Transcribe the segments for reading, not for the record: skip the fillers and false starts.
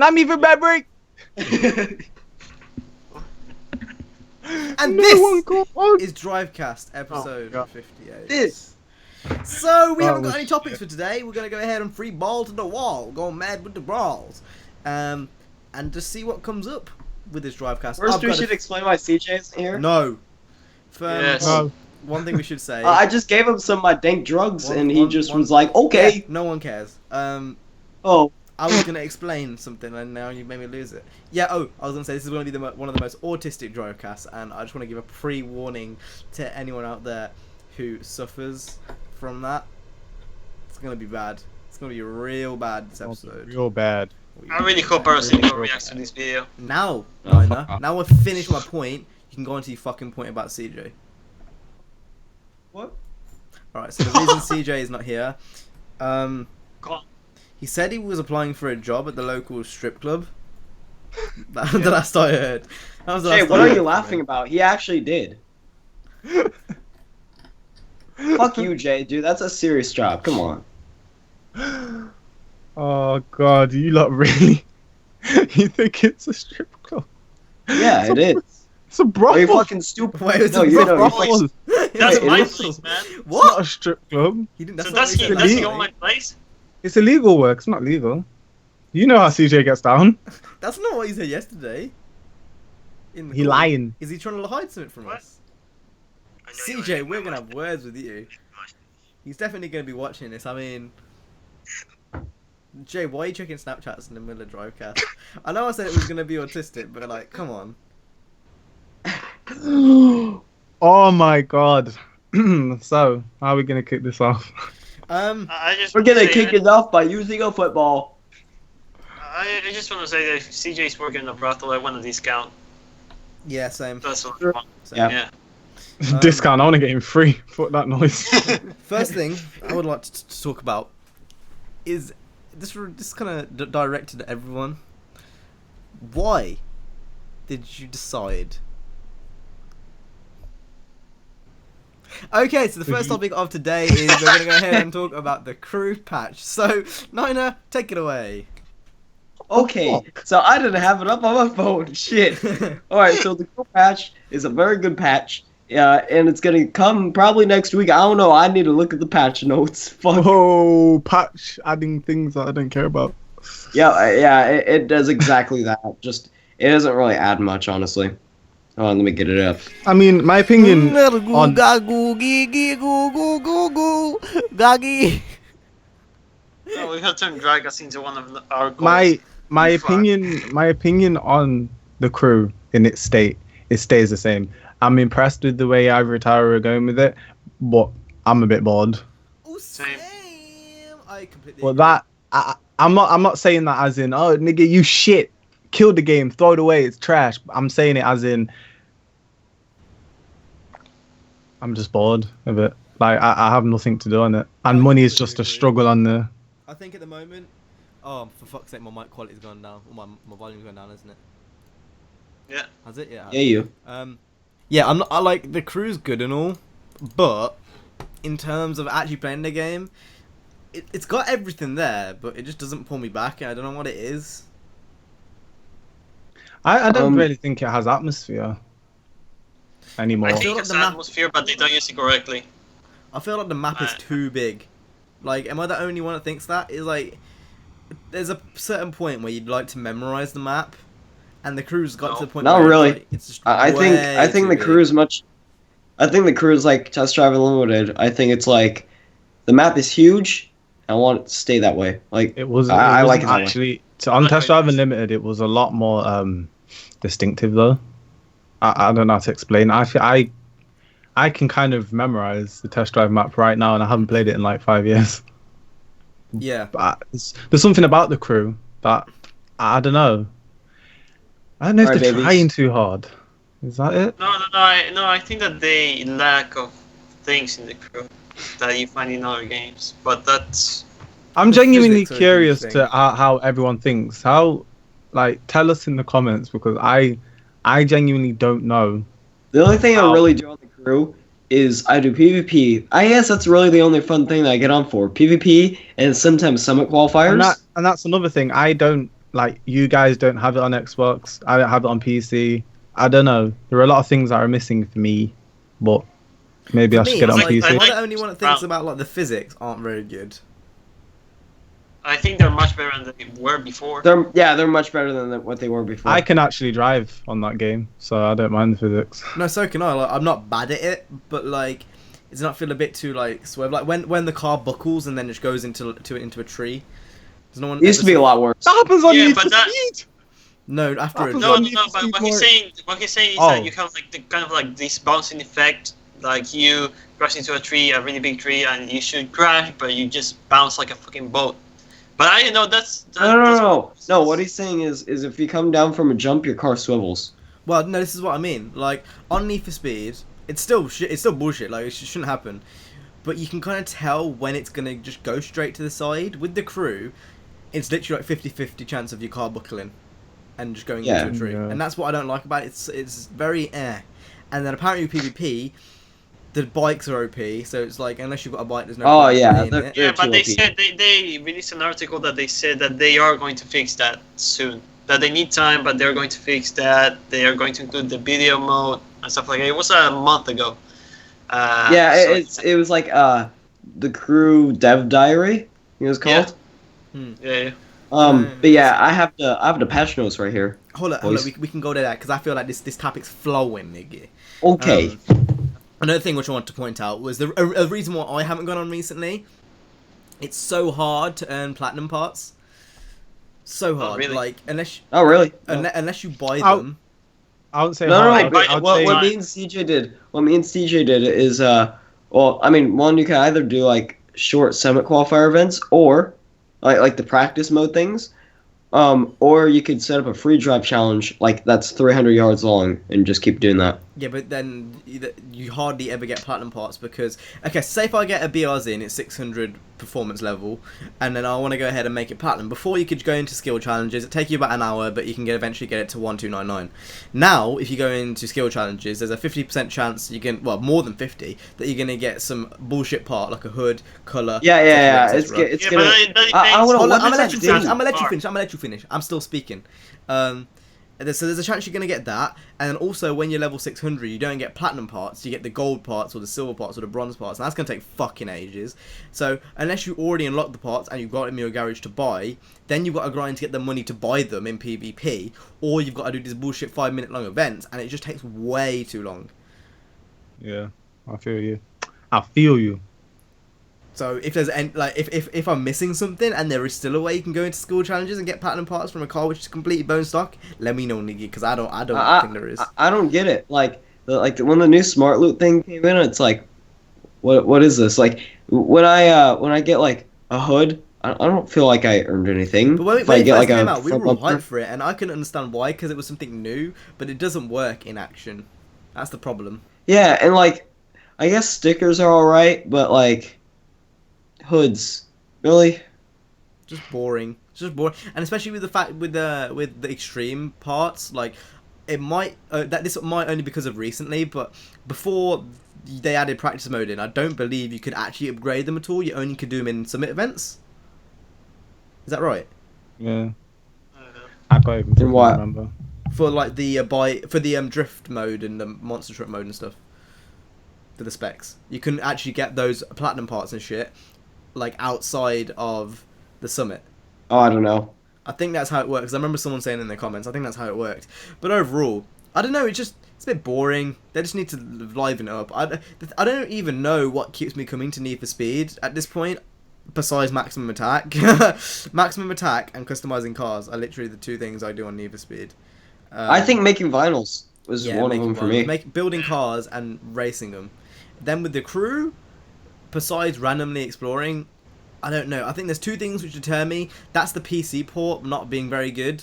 Not me remembering. And this is Drivecast episode 58. This. So we haven't got any topics for today. We're gonna go ahead and free ball to the wall, going mad with the brawls, and just see what comes up with this Drivecast. First, we should explain why CJ's here. No. Yes. One thing we should say. I just gave him some of my dank drugs, and he just was like, "Okay." Yeah, no one cares. Oh. I was gonna explain something, and now you made me lose it. Yeah. Oh, I was gonna say this is gonna be one of the most autistic Drivecasts, and I just want to give a pre-warning to anyone out there who suffers from that. It's gonna be bad. It's gonna be real bad this episode. Real bad. I really hope Barcelona reacts to this video. Now, now I've finished my point. You can go on to your fucking point about CJ. What? Alright, so the reason CJ is not here, Go on. he said he was applying for a job at the local strip club. That's the last I heard. That was the Hey, last what I are heard you from laughing him. about? He actually did. Fuck you, Jay, dude. That's a serious job. Come on. Oh god, you lot really? You think it's a strip club? Yeah, it is. It's a brothel. Are you fucking stupid? Wait, it's no, a you know. brothel. That's Wait, my it is- place, man. It's What? not a strip club. He didn't. So That's that's not the what he said, only actually. place? It's illegal work. It's not legal. You know how CJ gets down. That's not what he said yesterday. In the He call. lying. Is he trying to hide something from What? us? CJ, we're gonna have words with you. He's definitely gonna be watching this. I mean, Jay, why are you checking Snapchats in the middle of Drivecast? I know I said it was gonna be autistic, but like, come on. Oh my god. So, how are we gonna kick this off? I just We're want to gonna say kick that- it off by using a football. I just want to say that if CJ's working in a brothel, I want a discount. Yeah, same. That's what Sure. I want. Same. Yeah. Yeah. Discount. I want to get him free. Fuck that noise. First thing I would like to talk about is this kind of directed at everyone. Why did you decide? Okay, so the first topic of today is we're going to go ahead and talk about the crew patch. So, Nina, take it away. Okay, so I didn't have it up on my phone. Shit. Alright, so the cool patch is a very good patch. And it's gonna come probably next week. I don't know. I need to look at the patch notes. Fuck. Oh, patch adding things that I don't care about. Yeah, it does exactly that. Just, it doesn't really add much, honestly. Hold on, let me get it up. I mean, my opinion on Oh, we have turned drag us into one of our goals. my opinion on the crew in its state, it stays the same. I'm impressed with the way Ivory Tower are going with it, but I'm a bit bored. Oh, Same. I completely Well, agree. that I'm not saying that as in, oh nigga, you shit, kill the game, throw it away, it's trash. I'm saying it as in, I'm just bored of it. Like I have nothing to do on it, and money is just a struggle on the. I think at the moment, oh, for fuck's sake, my mic quality's gone down. Or my volume's gone down, isn't it? Yeah. Has it? Yeah. Yeah, you. Yeah, I like the crew's good and all, but in terms of actually playing the game, it's got everything there, but it just doesn't pull me back, and I don't know what it is. I don't really think it has atmosphere anymore. I feel think like it's the an map- atmosphere, but they don't use it correctly. I feel like the map is too big. Like, am I the only one that thinks that? Is like, there's a certain point where you'd like to memorize the map, and the crew's got to the point. Not where really. It's just I think way the too crew big. is much. I think the crew is like Test Drive Unlimited. I think it's like the map is huge. I want it to stay that way. Like It was. I like it that way. actually on Test Drive Unlimited. It was a lot more distinctive though. I don't know how to explain. I can kind of memorize the Test Drive map right now, and I haven't played it in like 5 years. Yeah. But there's something about the crew that I don't know. I don't know if Alright, they're babies. trying too hard. Is that it? No. I think that they lack of things in the crew that you find in other games. But that's I'm The genuinely physics are a curious huge to how everyone thinks. How, like, tell us in the comments because I genuinely don't know. the only thing I really do on the crew is I do PvP. I guess that's really the only fun thing that I get on for PvP and sometimes summit qualifiers. And that's another thing. I don't like you guys don't have it on Xbox. I don't have it on PC. I don't know. There are a lot of things that are missing for me, but maybe For I should me, get it on like, PC. I'm the only one that thinks about like the physics aren't very good. I think they're much better than they were before. They're much better than what they were before. I can actually drive on that game, so I don't mind the physics. No, so can I. Like, I'm not bad at it, but like, does it not feel a bit too like swerve? Like when the car buckles and then it goes into a tree. Does no one It used to be a lot worse. That happens on Yeah, Need but for that- Speed. No, after a That No, was jump. on but Need for what he's saying is Oh. that you have like the kind of like this bouncing effect, like you crash into a tree, a really big tree, and you should crash, but you just bounce like a fucking boat. But I didn't know that's No. What he's saying is if you come down from a jump, your car swivels. Well, no, this is what I mean. Like on Need for Speed, it's still shit. It's still bullshit. Like it shouldn't happen. But you can kind of tell when it's gonna just go straight to the side. With the crew, it's literally like 50-50 chance of your car buckling and just going Yeah. into a tree. Yeah. And that's what I don't like about it. It's very eh. And then apparently with PvP, the bikes are OP. So it's like unless you've got a bike, there's no. Oh, point in yeah, playing they're- it. Yeah, but they OP. said they released an article that they said that they are going to fix that soon. That they need time, but they're going to fix that. They are going to include the video mode and stuff like that. It was a month ago. So It was like the crew dev diary. It was called. yeah. But yeah, I have the patch notes right here. Hold up, Boys. we can go to that because I feel like this topic's flowing, nigga. Okay. Another thing which I want to point out was a reason why I haven't gone on recently. It's so hard to earn platinum parts. So hard, really? like unless Oh really? unless you buy I'll- them. I wouldn't say No, hard, no. but I'd What say me and CJ did. What me and CJ did is well, I mean, one you can either do like short summit qualifier events or like the practice mode things, or you could set up a free drive challenge like that's 300 yards long and just keep doing that. Yeah, but then you hardly ever get platinum parts because okay, say if I get a BRZ and it's 600 performance level, and then I want to go ahead and make it platinum. Before you could go into skill challenges, it take you about an hour, but you can eventually get it to 1299. Now, if you go into skill challenges, there's a 50% chance you can, well, more than 50, that you're gonna get some bullshit part like a hood, color. Yeah. etc., etc. It's Yeah, gonna. but that depends. I wanna- Hold on, what I'm does gonna let that you do? finish. I'm gonna let you Part. finish. I'm gonna let you finish. I'm still speaking. So there's a chance you're gonna get that, and then also when you're level 600, you don't get platinum parts. You get the gold parts or the silver parts or the bronze parts, and that's gonna take fucking ages. So unless you already unlocked the parts and you've got them in your garage to buy, then you've got to grind to get the money to buy them in PvP, or you've got to do these bullshit 5-minute long events, and it just takes way too long. yeah, I feel you. I feel you. So if there's any, like if I'm missing something and there is still a way you can go into school challenges and get platinum parts from a car which is completely bone stock, let me know, nigga, because I don't think there is. I don't get it. When the new smart loot thing came in, it's like, what is this? Like when I get like a hood, I don't feel like I earned anything. But when If I it get first like came a out, we were front all bumper- hyped for it, and I couldn't understand why, because it was something new, but it doesn't work in action. That's the problem. Yeah, and like, I guess stickers are alright, but like, hoods, really? Just boring. It's just boring, and especially with the fact with the extreme parts, like it might this might only because of recently, but before they added practice mode in, I don't believe you could actually upgrade them at all. You only could do them in summit events. Is that right? Yeah, I can't even Then what? remember. For like the drift mode and the monster truck mode and stuff. For the specs, you can actually get those platinum parts and shit like outside of the summit. Oh, I don't know. I think that's how it works. I remember someone saying in the comments, I think that's how it worked. But overall, I don't know, it's a bit boring. They just need to liven it up. I don't even know what keeps me coming to Need for Speed at this point, besides maximum attack. Maximum attack and customizing cars are literally the two things I do on Need for Speed. I think making vinyls was one of them for me. Building cars and racing them. Then with the crew, besides randomly exploring, I don't know. I think there's two things which deter me. That's the PC port not being very good,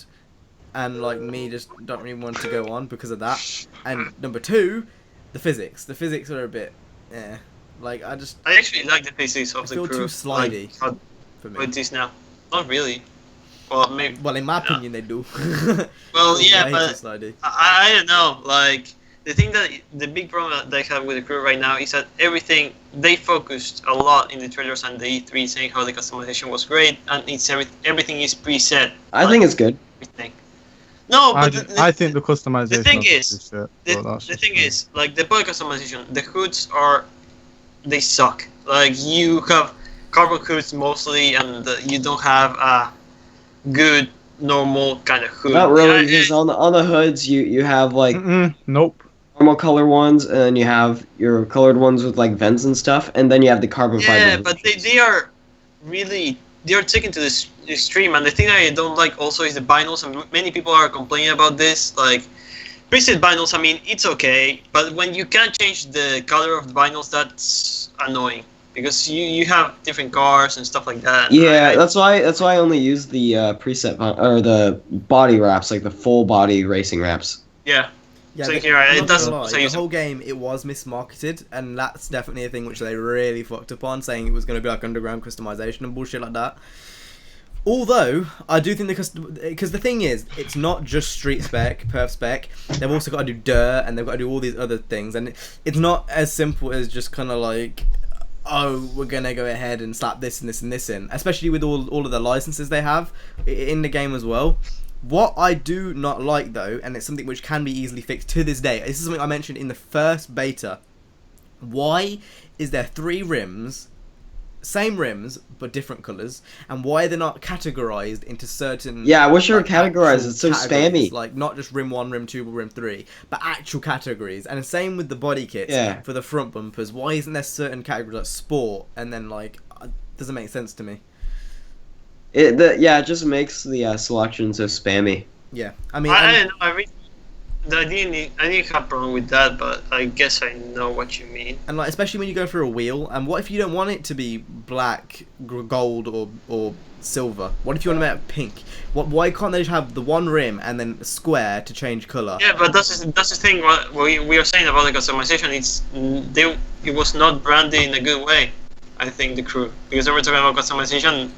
and like me just don't really want to go on because of that. And number two, the physics. The physics are a bit, like I actually like the physics of I the feel crew. too slidey Like, for me. with this now, not really. Well, maybe. Well, in my yeah. opinion, they do. Well, Way yeah, too but slidey. I don't know. Like the thing that the big problem that I have with the crew right now is that everything they focused a lot in the trailers and the E3 saying how the customization was great and it's everything is preset. I think it's good. Everything. No, I, but I think the customization. the thing of is, this shit, the but that's just thing me. is, like the body customization, the hoods they suck. Like you have carbon hoods mostly, and you don't have a good normal kind of hood. Not really, Yeah, because on the hoods you have like Nope. normal color ones, and then you have your colored ones with like vents and stuff, and then you have the carbon yeah, fiber. but they are really they are taken to this extreme, and the thing I don't like also is the vinyls, and many people are complaining about this. Like preset vinyls, I mean, it's okay, but when you can't change the color of the vinyls, that's annoying because you have different cars and stuff like that. Yeah, that's why I only use the or the body wraps, like the full body racing wraps. Yeah. Yeah, So the- here, I'm it not doesn't gonna lie, say the whole game it was mismarketed, and that's definitely a thing which they really fucked up on, saying it was going to be like underground customization and bullshit like that. Although I do think because the thing is, it's not just street spec, perf spec. They've also got to do dirt, and they've got to do all these other things, and it's not as simple as just kind of like, oh, we're gonna go ahead and slap this and this and this in. Especially with all of the licenses they have in the game as well. What I do not like though, and it's something which can be easily fixed to this day. This is something I mentioned in the first beta. Why is there 3 rims? Same rims, but different colours, and why they're not categorized into certain... Yeah, I wish they were like, categorized. actual It's so categories, spammy. Like, not just rim 1, rim 2, rim 3, but actual categories. And the same with the body kits Yeah. for the front bumpers. Why isn't there certain categories like sport, and then, like, doesn't make sense to me. It just makes the selection so spammy. Yeah, I mean... I don't know. I didn't have a problem with that, but I guess I know what you mean. And like, especially when you go for a wheel, and what if you don't want it to be black, gold, or silver? What if you want to make it pink? Why can't they just have the one rim and then a square to change color? Yeah, but that's the thing. What we are saying about the customization, it was not branded in a good way. I think the crew, because they were talking about customization,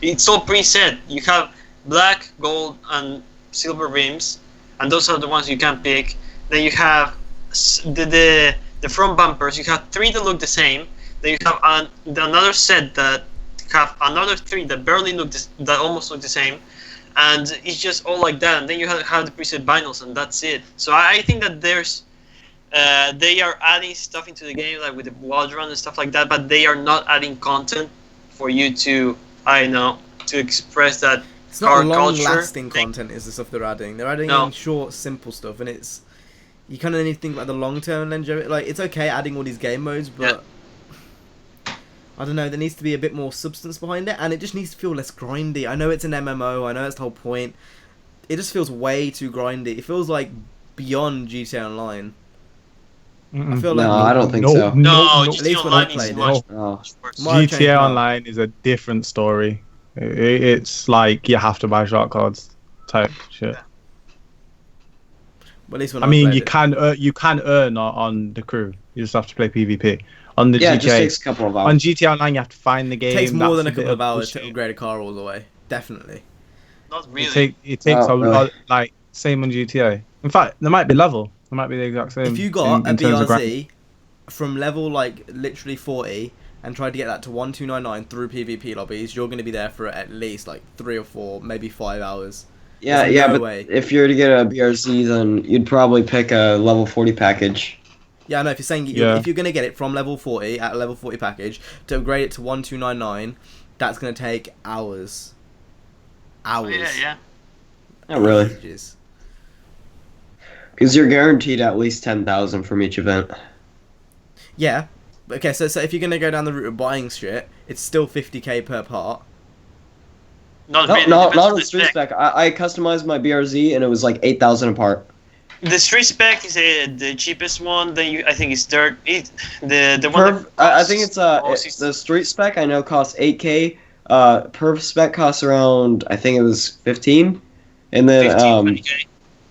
it's all preset. You have black, gold, and silver rims, and those are the ones you can pick. Then you have the front bumpers. You have 3 that look the same. Then you have another set that have another 3 that barely look that almost look the same, and it's just all like that. And then you have the preset vinyls, and that's it. So I think that there's they are adding stuff into the game, like with the wall run and stuff like that, but they are not adding content for you to, I don't know, to express that. It's not car long-lasting culture thing. content is the stuff they're adding. They're adding No. in short, simple stuff, and it's... You kind of need to think about the long-term longevity. Like, it's okay adding all these game modes, but... I don't know, there needs to be a bit more substance behind it, and it just needs to feel less grindy. I know it's an MMO, I know that's the whole point. It just feels way too grindy. It feels like beyond GTA Online. I feel like... No, I don't think no, so. No, At GTA least when I Online is played it. much Oh. worse. Might have changed GTA now. Online is a different story. It's like you have to buy short cards type shit. But at least when I mean, played you can earn on the crew. You just have to play PvP. On the Yeah, it just GTA, takes a couple of on hours. GTA Online, you have to find the game. It takes more That's than a bit couple of hours to bullshit. upgrade a car all the way. Definitely. Not really. It takes Oh, a really? lot, like same on GTA. In fact, there might be level. There might be the exact same. If you got in a terms of grind. BRZ from level like literally 40 and tried to get that to 1299 through PvP lobbies, you're going to be there for at least like 3 or 4, maybe 5 hours. Yeah, There's yeah, no but way. if you were to get a BRZ, then you'd probably pick a level 40 package. Yeah, I know. If you're saying Yeah. if you're going to get it from level 40 at a level 40 package to upgrade it to 1299, that's going to take hours. Hours. Yeah. Not really, Ages. because you're guaranteed at least 10,000 from each event. Yeah. Okay, so if you're going to go down the route of buying shit, it's still 50k per part. Not No, really. no, Depends not on on the street spec. spec. I customized my BRZ and it was like 8,000 apart. The street spec is the cheapest one. Then I think it's dirt. The one. I think it's costs- the street spec I know costs 8k. Perf spec costs around, I think it was 15, and then 20K.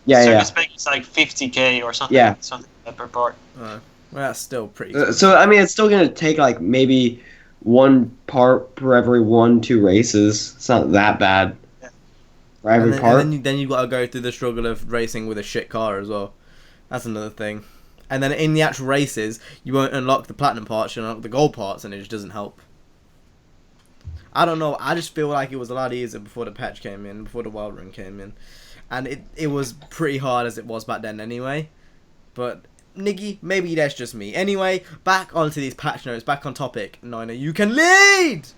yeah. Circuit spec is like 50K or something. Yeah. Something like that per part. Well, that's still pretty. So I mean, it's still gonna take like maybe 1 part per every 1-2 races. It's not that bad. Yeah. For every part. And then you've got to go through the struggle of racing with a shit car as well. That's another thing. And then in the actual races, you won't unlock the platinum parts, you unlock the gold parts, and it just doesn't help. I don't know, I just feel like it was a lot easier before the patch came in, before the wild run came in. And it was pretty hard as it was back then anyway. But, Niggy, maybe that's just me. Anyway, back onto these patch notes, back on topic. Nina, you can lead!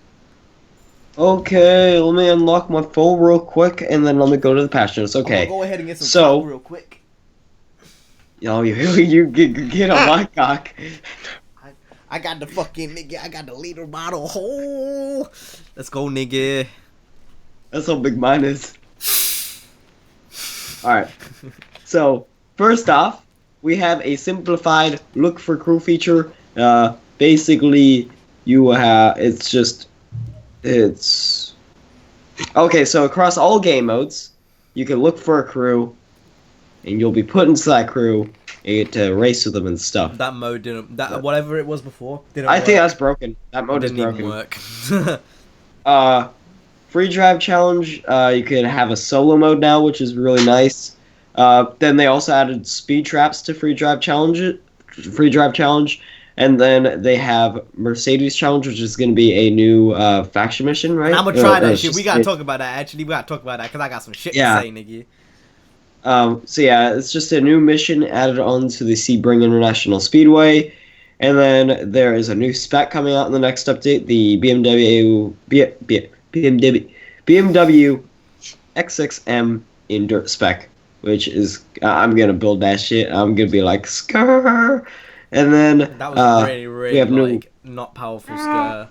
Okay, let me unlock my phone real quick, and then let me go to the patch notes. Okay. Go ahead and get some cock real quick. Yo, you get on my cock. I got the fucking nigga. I got the liter bottle. Oh, let's go, nigga. That's how big mine is. Alright. So, first off, we have a simplified look for crew feature. Basically, you have, okay, so across all game modes, you can look for a crew, and you'll be put into that crew, and you get to race with them and stuff. That mode didn't, whatever it was before, didn't I work. think that's broken. That mode is Didn't broken. even work. Free drive challenge, you can have a solo mode now, which is really nice. Then they also added speed traps to free drive challenge, and then they have Mercedes challenge, which is going to be a new faction mission, right? I'm gonna try that shit. We gotta talk about that. Actually, we gotta talk about that because I got some shit to say, nigga. So yeah, it's just a new mission added onto the Sebring International Speedway, and then there is a new spec coming out in the next update, the BMW X6M in dirt spec, which is I'm gonna build that shit. I'm gonna be like skrrr, and then that was really we have like not powerful skrrr.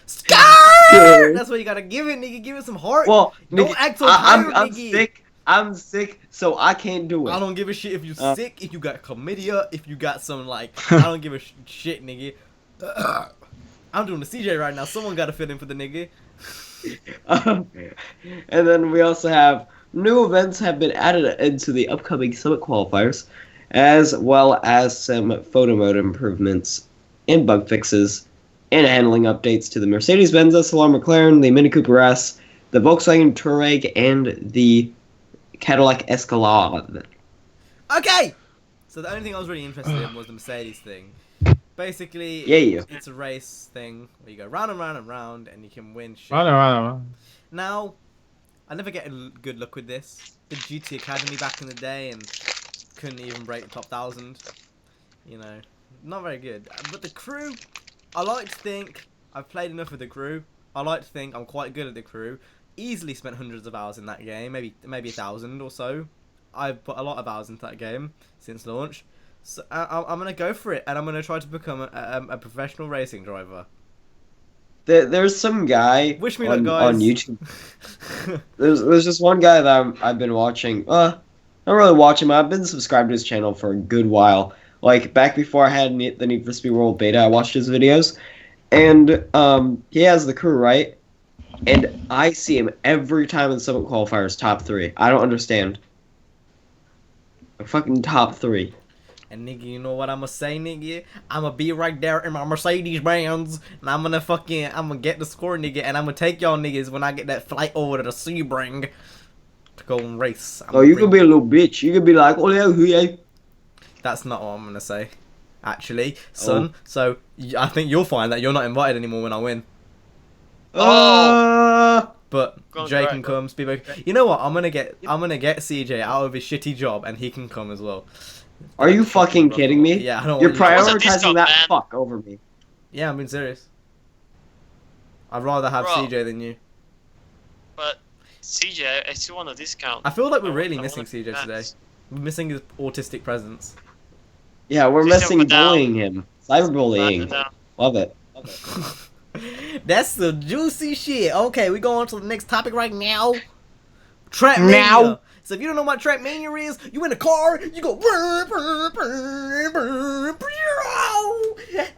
Skrrr. That's what you gotta give it, nigga. Give it some heart. Well, don't nigga, act so tired, I'm nigga. sick. I'm sick, so I can't do it. I don't give a shit if you're sick, if you got chlamydia, if you got some, like, I don't give a shit, nigga. I'm doing the CJ right now. Someone gotta fit in for the nigga. And then we also have new events have been added into the upcoming Summit qualifiers, as well as some photo mode improvements and bug fixes and handling updates to the Mercedes-Benz SLR McLaren, the Mini Cooper S, the Volkswagen Touareg, and the Cadillac Escalade. Okay! So the only thing I was really interested in was the Mercedes thing. Basically, it's a race thing where you go round and round and round and you can win shit. Round. Now, I never get a good look with this. The GT Academy back in the day and couldn't even break the top 1,000. You know, not very good. But the crew, I like to think I've played enough with the crew. I like to think I'm quite good at the crew. Easily spent hundreds of hours in that game, maybe 1,000 or so. I've put a lot of hours into that game since launch. So I'm gonna go for it, and I'm gonna try to become a professional racing driver. There's some guy Wish me luck, guys. on YouTube. there's just one guy that I've been watching. Not really watching, but I've been subscribed to his channel for a good while. Like back before I had the Need for Speed World Beta, I watched his videos, and he has the crew, right? And I see him every time in Summit qualifiers, top 3. I don't understand. A fucking top 3. And nigga, you know what I'ma say, nigga? I'ma be right there in my Mercedes Benz, and I'm gonna get the score, nigga, and I'm gonna take y'all niggas when I get that flight over to the Sebring to go and race. You could be a little bitch. You could be like, oh yeah. That's not what I'm gonna say, actually, son. So I think you'll find that you're not invited anymore when I win. But Jay can come. You know what? I'm gonna get CJ out of his shitty job, and he can come as well. Are you fucking kidding me? Yeah, I don't. You're want prioritizing that fuck over me. Yeah, I'm being serious. I'd rather have CJ than you. But CJ, I still want a discount. I feel like we're really missing CJ today. We're missing his autistic presence. Yeah, we're missing bullying him. Cyberbullying. Love it. That's the juicy shit. Okay, we go on to the next topic right now. Trap Mania. So if you don't know what Trap Mania is, you in a car, you go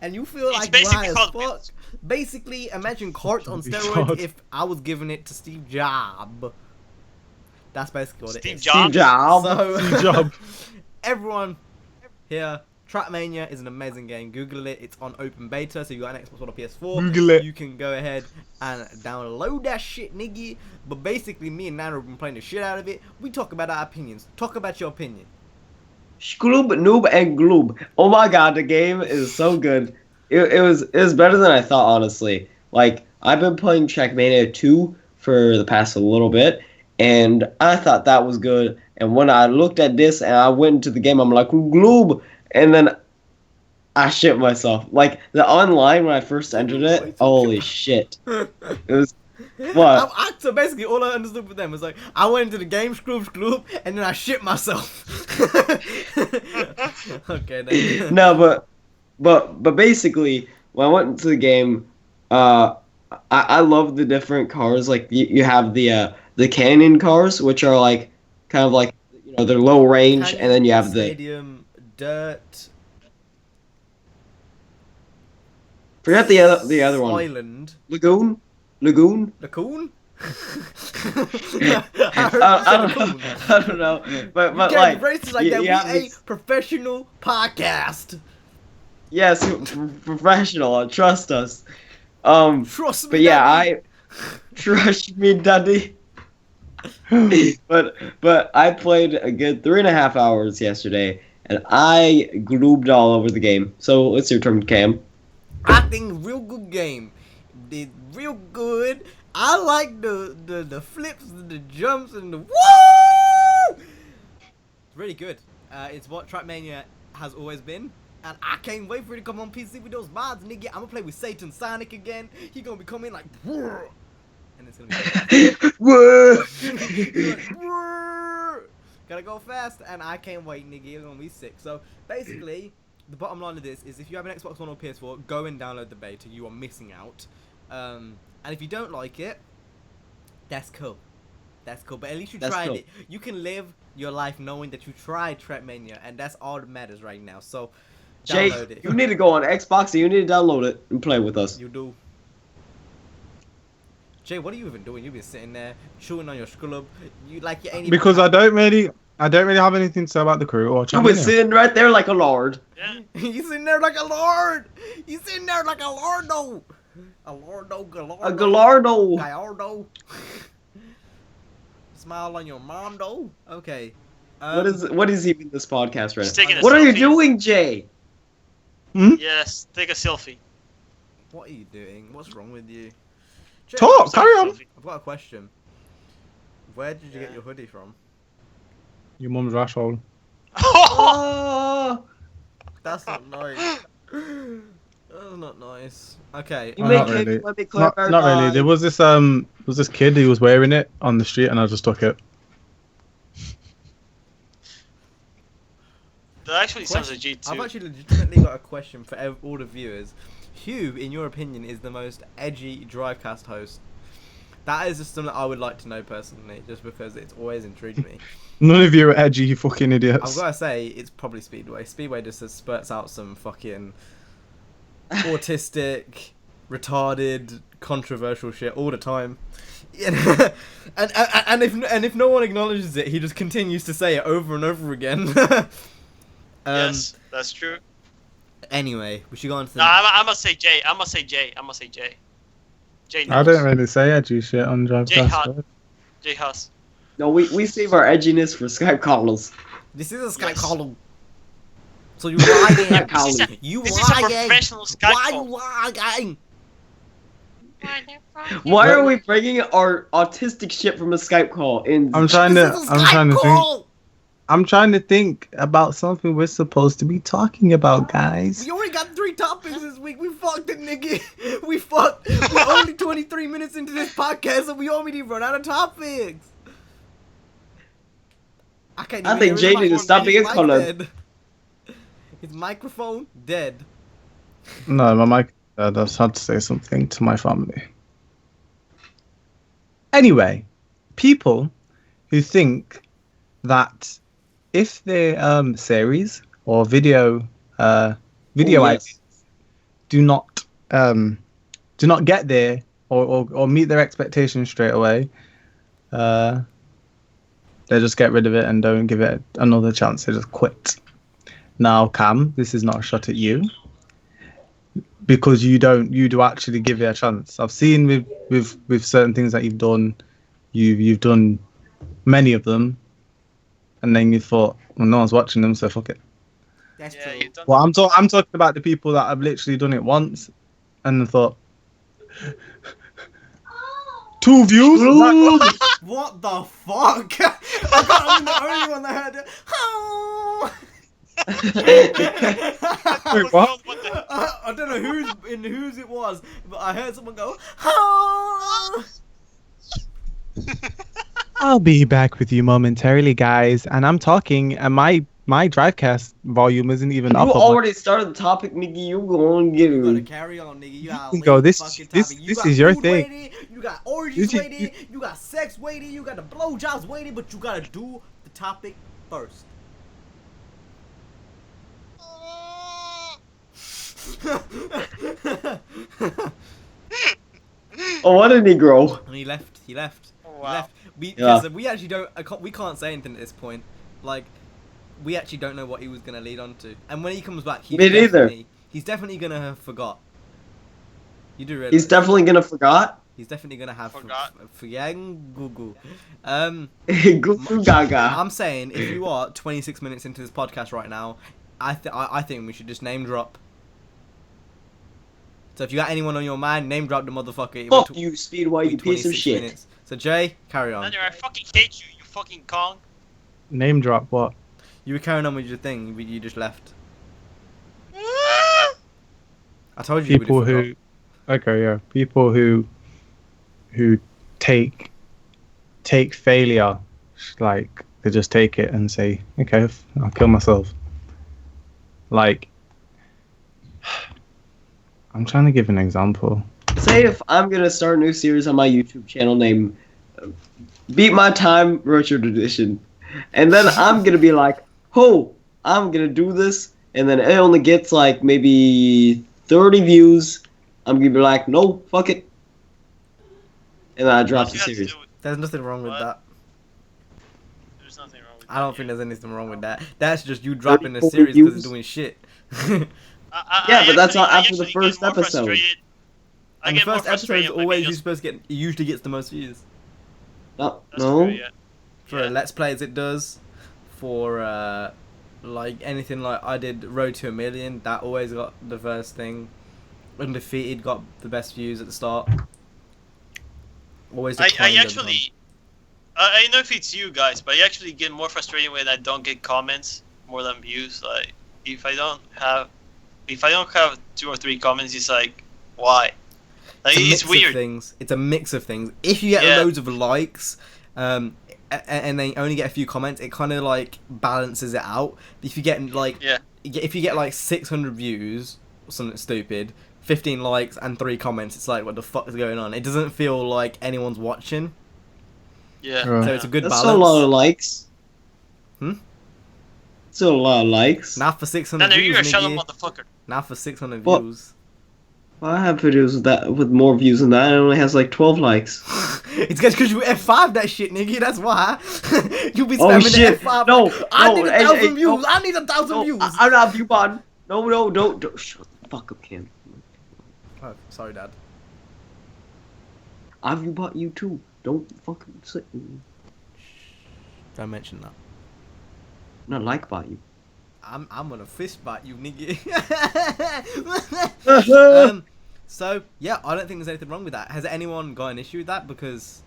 and you feel like you high as fuck. Basically, imagine carts on steroids if I was giving it to Steve Jobs. That's basically what it is. Steve Jobs. So, Steve Jobs. Everyone here, Trackmania is an amazing game. Google it. It's on open beta, so you got an Xbox One or PS4. Google it. You can go ahead and download that shit, nigga. But basically, me and Nana have been playing the shit out of it. We talk about our opinions. Talk about your opinion. Skloob, Noob, and Gloob. Oh my god, the game is so good. It was better than I thought, honestly. Like, I've been playing Trackmania 2 for the past a little bit, and I thought that was good. And when I looked at this and I went into the game, I'm like, Gloob! And then I shit myself. Like, the online, when I first entered it, holy shit. It was... What? So basically, all I understood with them was like, I went into the game, Scloop, and then I shit myself. Okay, then. No, but basically, when I went into the game, I love the different cars. Like you have the canyon cars, which are like kind of like they're low range, Canyon, and then you have stadium, dirt. Forget the other one. Island. Lagoon. Lacoon? I don't know, but like racist like that. We a professional podcast. Yes, professional. Trust us. Trust me. But yeah, daddy. trust me, daddy. but I played a good 3.5 hours yesterday, and I gloobed all over the game. So it's your turn, Cam. I think real good game. Did real good. I like the flips, the jumps, and the woo. It's really good. It's what Trackmania has always been. And I can't wait for it to come on PC with those mods, nigga. I'm gonna play with Satan Sonic again. He gonna be coming like, and it's gonna be gotta go fast, and I can't wait, nigga. It's gonna be sick. So basically, the bottom line of this is, if you have an Xbox One or PS4, go and download the beta. You are missing out. And if you don't like it, that's cool. That's cool. But at least you tried it. You can live your life knowing that you tried Trackmania, and that's all that matters right now. So. Jay, you need to go on Xbox and you need to download it and play with us. You do. Jay, what are you even doing? You've been sitting there chewing on your scrub. You like you ain't even. Because I don't really have anything to say about the crew or. You was sitting right there like a lord. Yeah. You sitting there like a lord. You sitting there like a lordo. A lordo, galordo. A gallardo. Gallardo. Smile on your mom, though. Okay. What is even this podcast right now? What are you doing, Jay? Hmm? Yes, take a selfie. What are you doing? What's wrong with you? Jay, Talk, carry on. I've got a question. Where did you get your hoodie from? Your mum's asshole. Oh! That's not nice. That's not nice. Okay. Not really. Not really. There was this kid who was wearing it on the street, and I just took it. That actually sounds legit too. I've actually legitimately got a question for all the viewers. Who, in your opinion, is the most edgy Drivecast host? That is just something that I would like to know personally, just because it's always intrigued me. None of you are edgy, you fucking idiots. I've got to say, it's probably Speedway. Speedway just spurts out some fucking autistic, retarded, controversial shit all the time. and if no one acknowledges it, he just continues to say it over and over again. Yes, that's true. Anyway, we should go on to the... No, I must say Jay. Jay knows. I don't really say edgy shit on Drivecast. Jay Huss. No, we save our edginess for Skype calls. This is a Skype call. So you lying. You this is a professional Skype call. Why you lying? Why are we bringing our autistic shit from a Skype call in? I'm trying to think about something we're supposed to be talking about, guys. We already got 3 topics this week. We fucked it, nigga. We fucked. We're only 23 minutes into this podcast, and we already run out of topics. I think Jay needs to stop being a color. His microphone dead. No, my mic. I just had to say something to my family. Anyway, people who think that if their series or video ideas do not get there or meet their expectations straight away, they just get rid of it and don't give it another chance. They just quit. Now, Cam, this is not a shot at you, because you do actually give it a chance. I've seen with certain things that you've done, you've done many of them, and then you thought, Well, no one's watching them, so fuck it. That's Yeah, true. you've done Well, I'm talking about the people that have literally done it once, and thought 2 views. What the fuck? I can't, I'm the only one that heard it. Wait, what? What the I don't know whose it was, but I heard someone go. I'll be back with you momentarily, guys. And I'm talking, and my Drivecast volume isn't even You up. already started the topic, nigga. You going to get You gotta it. carry on, nigga. You got You go, this fucking this topic. You this got is your food thing. waiting, you got orgies This is- waiting, you got sex waiting, you got the blowjobs waiting, but you gotta do the topic first. Oh, what a Negro. And he left. He left. Oh, He wow. left. We Yeah. because we actually don't. We can't say anything at this point. Like, we actually don't know what he was gonna lead on to. And when he comes back, he's definitely gonna have forgot. You do realize He's definitely gonna forgot. He's definitely gonna have Forgot. Google. Goo gaga. I'm saying if you are 26 minutes into this podcast right now, I think we should just name drop. So if you got anyone on your mind, name drop the motherfucker. It went Fuck to- you, Speedway, you went piece of 26 shit. minutes. So Jay, carry on. Daniel, I fucking hate you, you fucking Kong. Name drop what? You were carrying on with your thing, but you just left. I told you. People who, okay, yeah, people who take failure, like they just take it and say, okay, I'll kill myself. Like, I'm trying to give an example. Say if I'm gonna start a new series on my YouTube channel named Beat My Time Richard Edition, and then I'm gonna be like, oh, I'm gonna do this, and then it only gets like maybe 30 views. I'm gonna be like, no, fuck it, and then I drop the You have to series. do it. There's nothing wrong with What? that. There's nothing wrong with I don't that, think yeah. there's anything wrong with that. That's just you dropping a 34 series because it's views. doing shit. Yeah, but that's not I after the actually first get more episode. frustrated- I And the get more first episode is frustrated when always videos- it usually gets the most views. No, That's no. true, yeah. For Yeah. Let's Plays it does. For like anything like I did Road to a Million, that always got the first thing. Undefeated got the best views at the start. Always I declined every actually, I don't know if it's you guys, but I actually get more frustrated when I don't get comments more than views. Like if I don't have 2 or 3 comments, it's like why? Like, It's a it's mix of weird. things. It's a mix of things. If you get Yeah. loads of likes, and they only get a few comments, it kind of like balances it out. If you get like, Yeah. if you get like 600 views or something stupid, 15 likes and 3 comments, it's like what the fuck is going on? It doesn't feel like anyone's watching. Yeah. Right. So it's a good That's balance. still a lot of likes. Hmm? Still a lot of likes. Now for 600 Daniel, views, you're a shallow nigga. motherfucker. Now for 600 What? views. I have videos with more views than that. It only has like 12 likes. It's because you F5 that shit, nigga. That's why. You be Oh, spamming shit. the F5. No, I no, need hey, 1,000 hey, views. no. I need 1,000 No, views. I'm not view button. No, don't. Shut the fuck up, Cam. Oh, sorry, Dad. I view bot you too. Don't fucking say. Don't mention that. Not like bot you. I'm gonna fist bite you, nigga. Um, So yeah, I don't think there's anything wrong with that. Has anyone got an issue with that? Because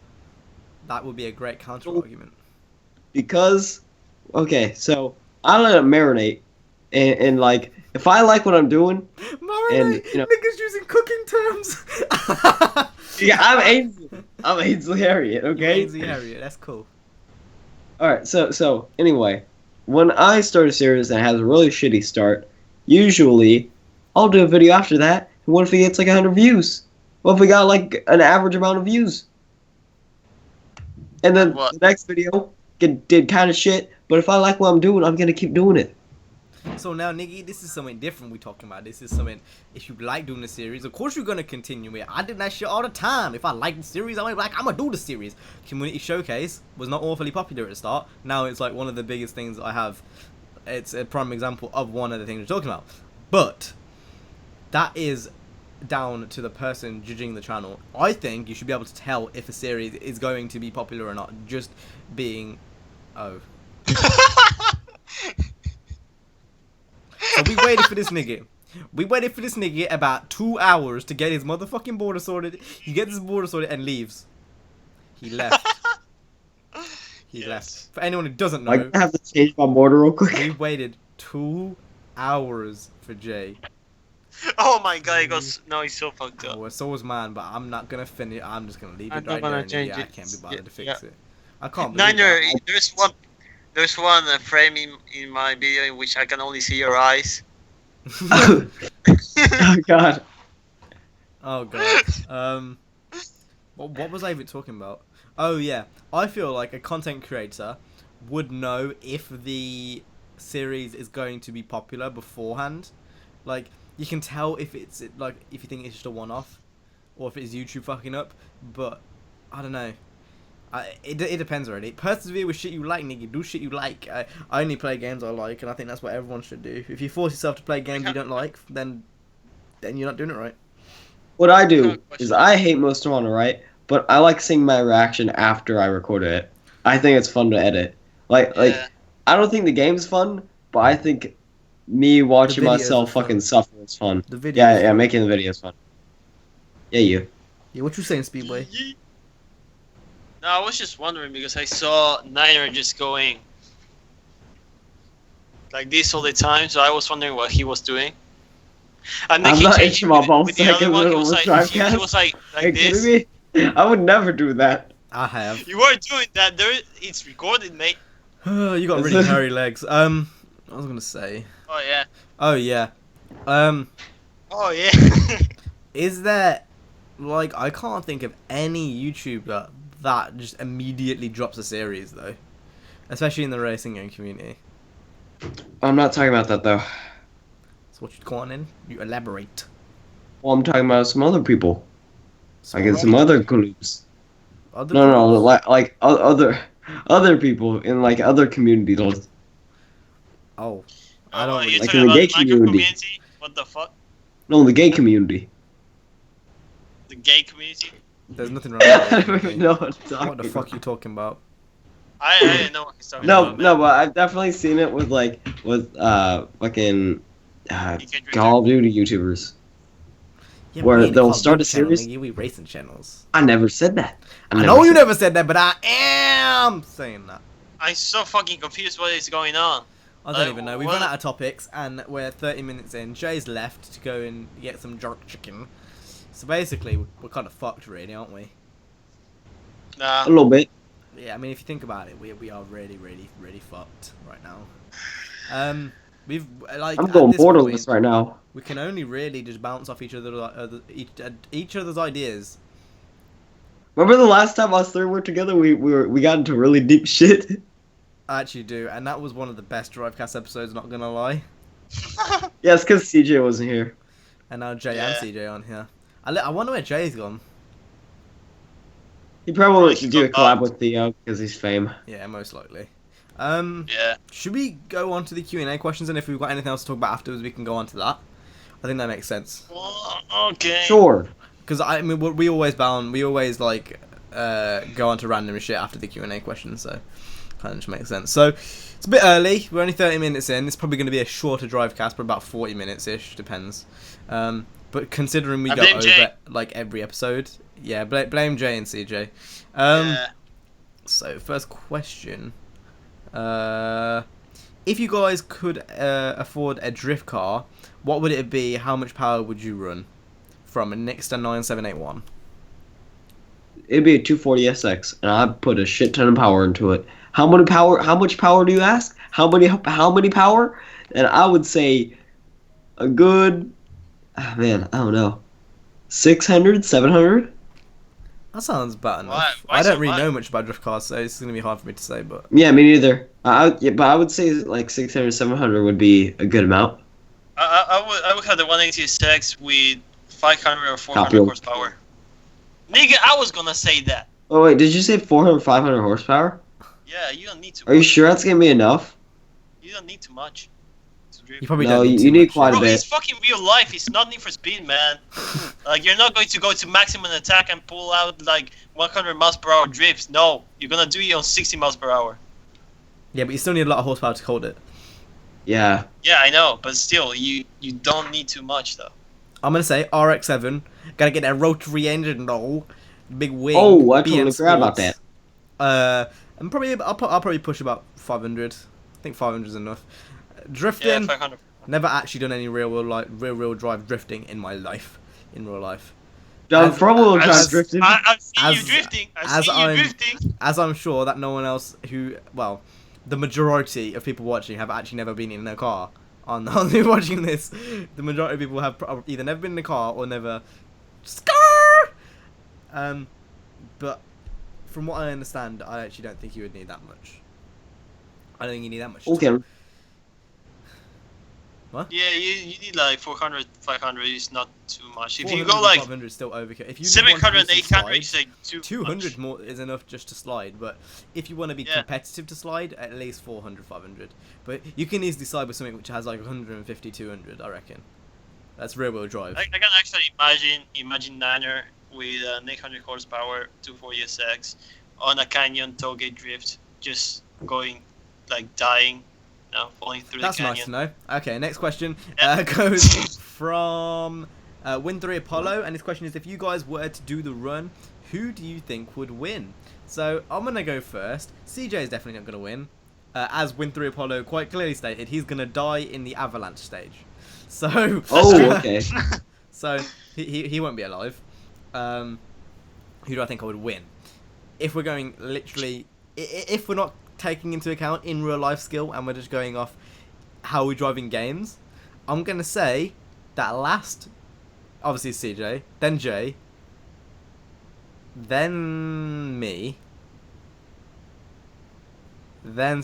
that would be a great counter argument. because, okay, so I let it marinate, and like if I like what I'm doing, Marinate, you know- niggas using cooking terms. yeah, I'm Ainsley Harriet, okay. Ainsley Harriet, that's cool. All right, so anyway, when I start a series that has a really shitty start, usually I'll do a video after that. And what if it gets like 100 views? What if we got like an average amount of views? And then What? the next video did kind of shit, but if I like what I'm doing, I'm gonna keep doing it. So now, nigga, this is something different we talking about. This is something, if you like doing the series, of course you're gonna continue it. I did that shit all the time. If I like the series, I'm gonna do the series. Community Showcase was not awfully popular at the start. Now it's like one of the biggest things I have. It's a prime example of one of the things we're talking about. But that is down to the person judging the channel. I think you should be able to tell if a series is going to be popular or not, just being... Oh. So we waited for this nigga. We waited for this nigga about 2 hours to get his motherfucking border sorted. He gets his border sorted and leaves. He left. He left. For anyone who doesn't know, I have to change my border real quick. we waited 2 hours for Jay. Oh my god, he goes. No, he's so fucked up. Oh, so was mine, but I'm not gonna finish. I'm just gonna leave I'm it not right gonna there. And change I it. can't be bothered to fix Yeah. it. I can't believe Neither. that. There's one frame in my video in which I can only see your eyes. Oh god. Oh god. What was I even talking about? Oh yeah, I feel like a content creator would know if the series is going to be popular beforehand. Like you can tell if it's like if you think it's just a one-off, or if it's YouTube fucking up. But I don't know. It depends already. Persevere with shit you like, nigga. Do shit you like. I only play games I like, and I think that's what everyone should do. If you force yourself to play games you don't like, then you're not doing it right. What I do is I hate Monster Hunter, right? But I like seeing my reaction after I recorded it. I think it's fun to edit. Like I don't think the game's fun, but I think me watching myself fucking suffer is fun. The video. Yeah, making the videos fun. Yeah, you. Yeah, what you saying, Speedway? No, I was just wondering because I saw Niner just going like this all the time, so I was wondering what he was doing. And then I'm he not changed itching my balls with the other one. He was like, Drivecast. he was like Are you this. kidding me? I would never do that. I have. You were doing that. It's recorded, mate. You got really hairy legs. I was gonna say. Oh yeah. Oh yeah. Oh yeah. Is there like I can't think of any YouTuber that just immediately drops a series though, especially in the racing game community. I'm not talking about that though. So what you calling in? You elaborate. Well, I'm talking about some other people. Like in Small- some other groups. other No, groups? like other people in like other communities. Oh, I don't. Oh, Really, you're like talking in the about gay micro community. What the fuck? No, the gay community. The gay community? there's nothing wrong with I that. don't even know what I'm talking What the fuck about. you talking about? I didn't know what he's talking No, about. no, but I've definitely seen it with fucking Drifter. Call of Duty YouTubers. Yeah, Where we ain't they'll Call of start Duty a series? channel, nigga, we racing channels. I never said that. I know you never said that, but I am saying that. I'm so fucking confused what is going on. I don't even know. We've what- run out of topics, and we're 30 minutes in. Jay's left to go and get some jerk chicken. So basically, we're kind of fucked, really, aren't we? Nah. A little bit. Yeah, I mean, if you think about it, we are really, really, really fucked right now. We've like I'm at going this borderless point, right now. we can only really just bounce off each other's ideas. Remember the last time us three were together? We got into really deep shit. I actually do, and that was one of the best Drivecast episodes. Not gonna lie. Yeah, it's because CJ wasn't here. And now Jay Yeah. and CJ on here. I wonder where Jay's gone. He probably Probably should do a should collab go with Theo because he's fame. Yeah, most likely. Yeah. Should we go on to the Q&A questions, and if we've got anything else to talk about afterwards, we can go on to that. I think that makes sense. Okay. Sure. Because I mean, we always like go on to random shit after the Q&A questions, so kind of just makes sense. So it's a bit early. We're only 30 minutes in. It's probably going to be a shorter Drivecast, but about 40 minutes ish, depends. But considering we I go blame over Jay. like every episode, yeah, blame Jay and CJ. Yeah. So first question. If you guys could afford a drift car, what would it be? How much power would you run? From a Nixter 9781. It'd be a 240SX, and I'd put a shit ton of power into it. How much power do you ask? How many power? And I would say a good, man, I don't know, 600, 700? That sounds bad enough. Why I don't so really much? know much about drift cars, so it's gonna be hard for me to say. But Yeah, me neither. But I would say like 600, 700 would be a good amount. I would have the 186 with 500 or 400 Copy. horsepower. Nigga, I was gonna say that. Oh wait, did you say 400, 500 horsepower? Yeah, you don't need too Are you much. sure that's gonna be enough? You don't need too much. To drift. you probably No, don't need you too need much, quite a Bro, bit. it's fucking real life. It's not Need for Speed, man. Like, you're not going to go to maximum attack and pull out, like, 100 miles per hour drifts. No, you're gonna do it on 60 miles per hour. Yeah, but you still need a lot of horsepower to hold it. Yeah. Yeah, I know, but still, you don't need too much though. I'm gonna say RX-7. Gotta get that rotary engine though. Big wing. Oh, I BM totally forgot about Sports. And probably I'll probably push about 500. I think 500 is enough. Yeah, Drifting. 500. Never actually done any real drive drifting in my life, in real life. Done As- front wheel drive as- drifting. I've seen as- you drifting. as I've seen you I'm- drifting. As I'm sure that no one else the majority of people watching have actually never been in a car. On watching this, the majority of people have either never been in a car or never. Scar. But from what I understand, I actually don't think you would need that much. I don't think you need that much. Okay. Yeah, you need like 400, 500 is not too much. If you 400 go like 500 is still overkill. If you just want to 700, do some 800 is slides, like too 200 much. more is enough just to slide, but if you want to be Yeah. competitive to slide, at least 400, 500. But you can easily slide with something which has like 150, 200, I reckon. That's rear wheel drive. I can actually imagine Niner with an 800 horsepower 240 SX on a canyon tollgate drift, just going like dying, falling through That's the nice canyon. to know. Okay, next question Yeah. goes from Win3 Apollo, and his question is: if you guys were to do the run, who do you think would win? So I'm gonna go first. CJ is definitely not gonna win. As Win3 Apollo quite clearly stated, he's gonna die in the avalanche stage. So Oh, okay. so he won't be alive. Who do I think I would win? If we're going literally, if we're not taking into account in real life skill and we're just going off how we drive in games, I'm gonna say that last, obviously CJ, then Jay, then me, then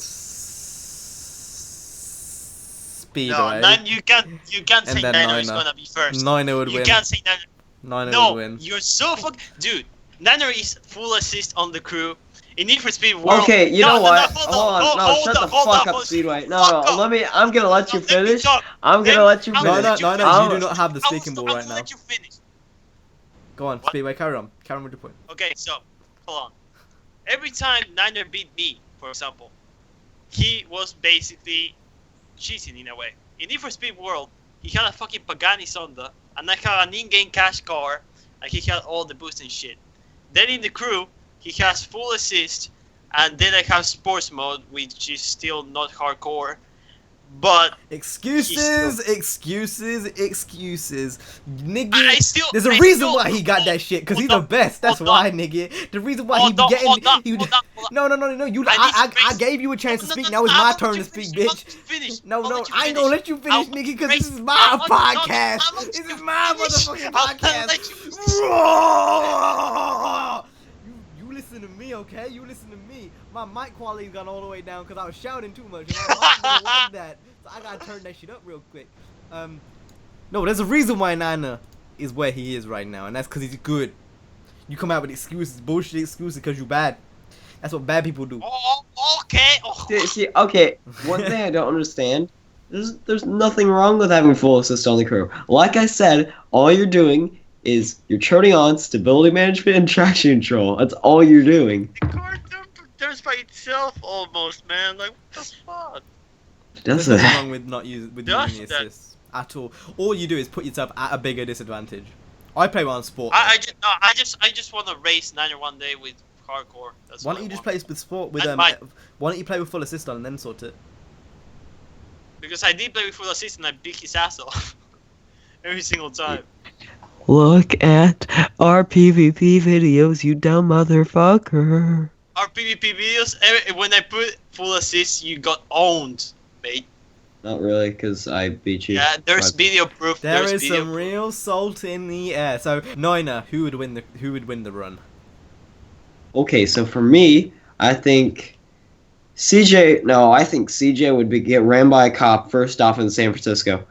Speedway. No, you can't And say then Niner is Niner. gonna be first. Niner would You win. can't say Niner. Niner No, would win. you're so dude. Niner is full assist on the crew. In Need for Speed World. Okay, you know what? Hold on. No, hold shut the hold fuck up, hold Speedway. fuck No, up. I'm gonna let you Let me finish. talk. I'm gonna let you I'm No, finish. no, let you no, finish. no, I'll- you do not have the speaking ball right I'll now. let you finish. Go on, What? Speedway, carry on. Carry on with your point. Okay, so hold on. Every time Niner beat me, for example, he was basically cheating in a way. In Need for Speed World, he had a fucking Pagani Sonda, and I had an in-game cash car, and he had all the boost and shit. Then in the crew, he has full assist, and then I have sports mode, which is still not hardcore, but Excuses. Nigga, I still. there's a I reason still- why he got that shit, because he's the hold on, best. That's hold why, on. nigga. The reason why he Hold be on, getting. hold on, he would- hold on, hold on. No. You. I I need gave you a chance to No, speak. no, Now it's I my want turn you to speak, finish. I want bitch. you to finish. No, I want you to I ain't gonna finish. let you I finish, want nigga, to because this raise- is I my want- no, I podcast. want This you is to my finish. motherfucking I'll let podcast. you finish. You listen to me, okay? You listen to me. My mic quality's gone all the way down because I was shouting too much. And my mic doesn't like that, so I gotta turn that shit up real quick. No, there's a reason why Nana is where he is right now, and that's because he's good. You come out with excuses, bullshit excuses, because you bad. That's what bad people do. Oh, okay. Oh. See, okay. One thing I don't understand. There's nothing wrong with having full assist on the crew. Like I said, all you're doing is you're turning on stability management and traction control. That's all you're doing. The car turns by itself almost, man. Like, what the fuck? There's That's nothing a, wrong with not using the Does that- assists at all. All you do is put yourself at a bigger disadvantage. I play one sport. I just want to race Niner one day with hardcore. That's Why what don't you I just want. play with sport with And mine. Why don't you play with full assist on and then sort it? Because I did play with full assist and I beat his ass off every single time. look at our PvP videos, you dumb motherfucker. Our PvP videos, when I put full assist, you got owned, mate. Not really, because I beat you. Yeah, there's But- video proof. There there's is video some real salt in the air. So Nina, who would win the run? Okay, so for me, I think CJ. No, I think CJ would get ran by a cop first off in San Francisco.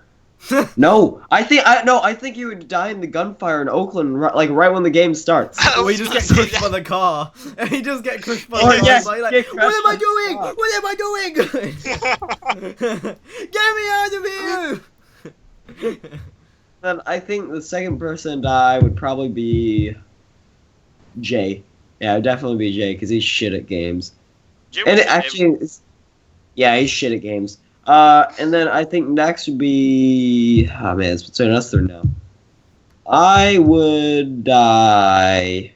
No, I think he would die in the gunfire in Oakland, right when the game starts. Or he just get crushed by the car. He just get crushed by Oh, the car. yes, So he's like, get what am I crushed by doing? the car." What am I doing? Get me out of here! Then I think the second person to die would probably be Jay. Yeah, it'd definitely be Jay because he's shit at games. And it actually, yeah, he's shit at games. And then I think next would be. Oh man, it's between us three now. I would die.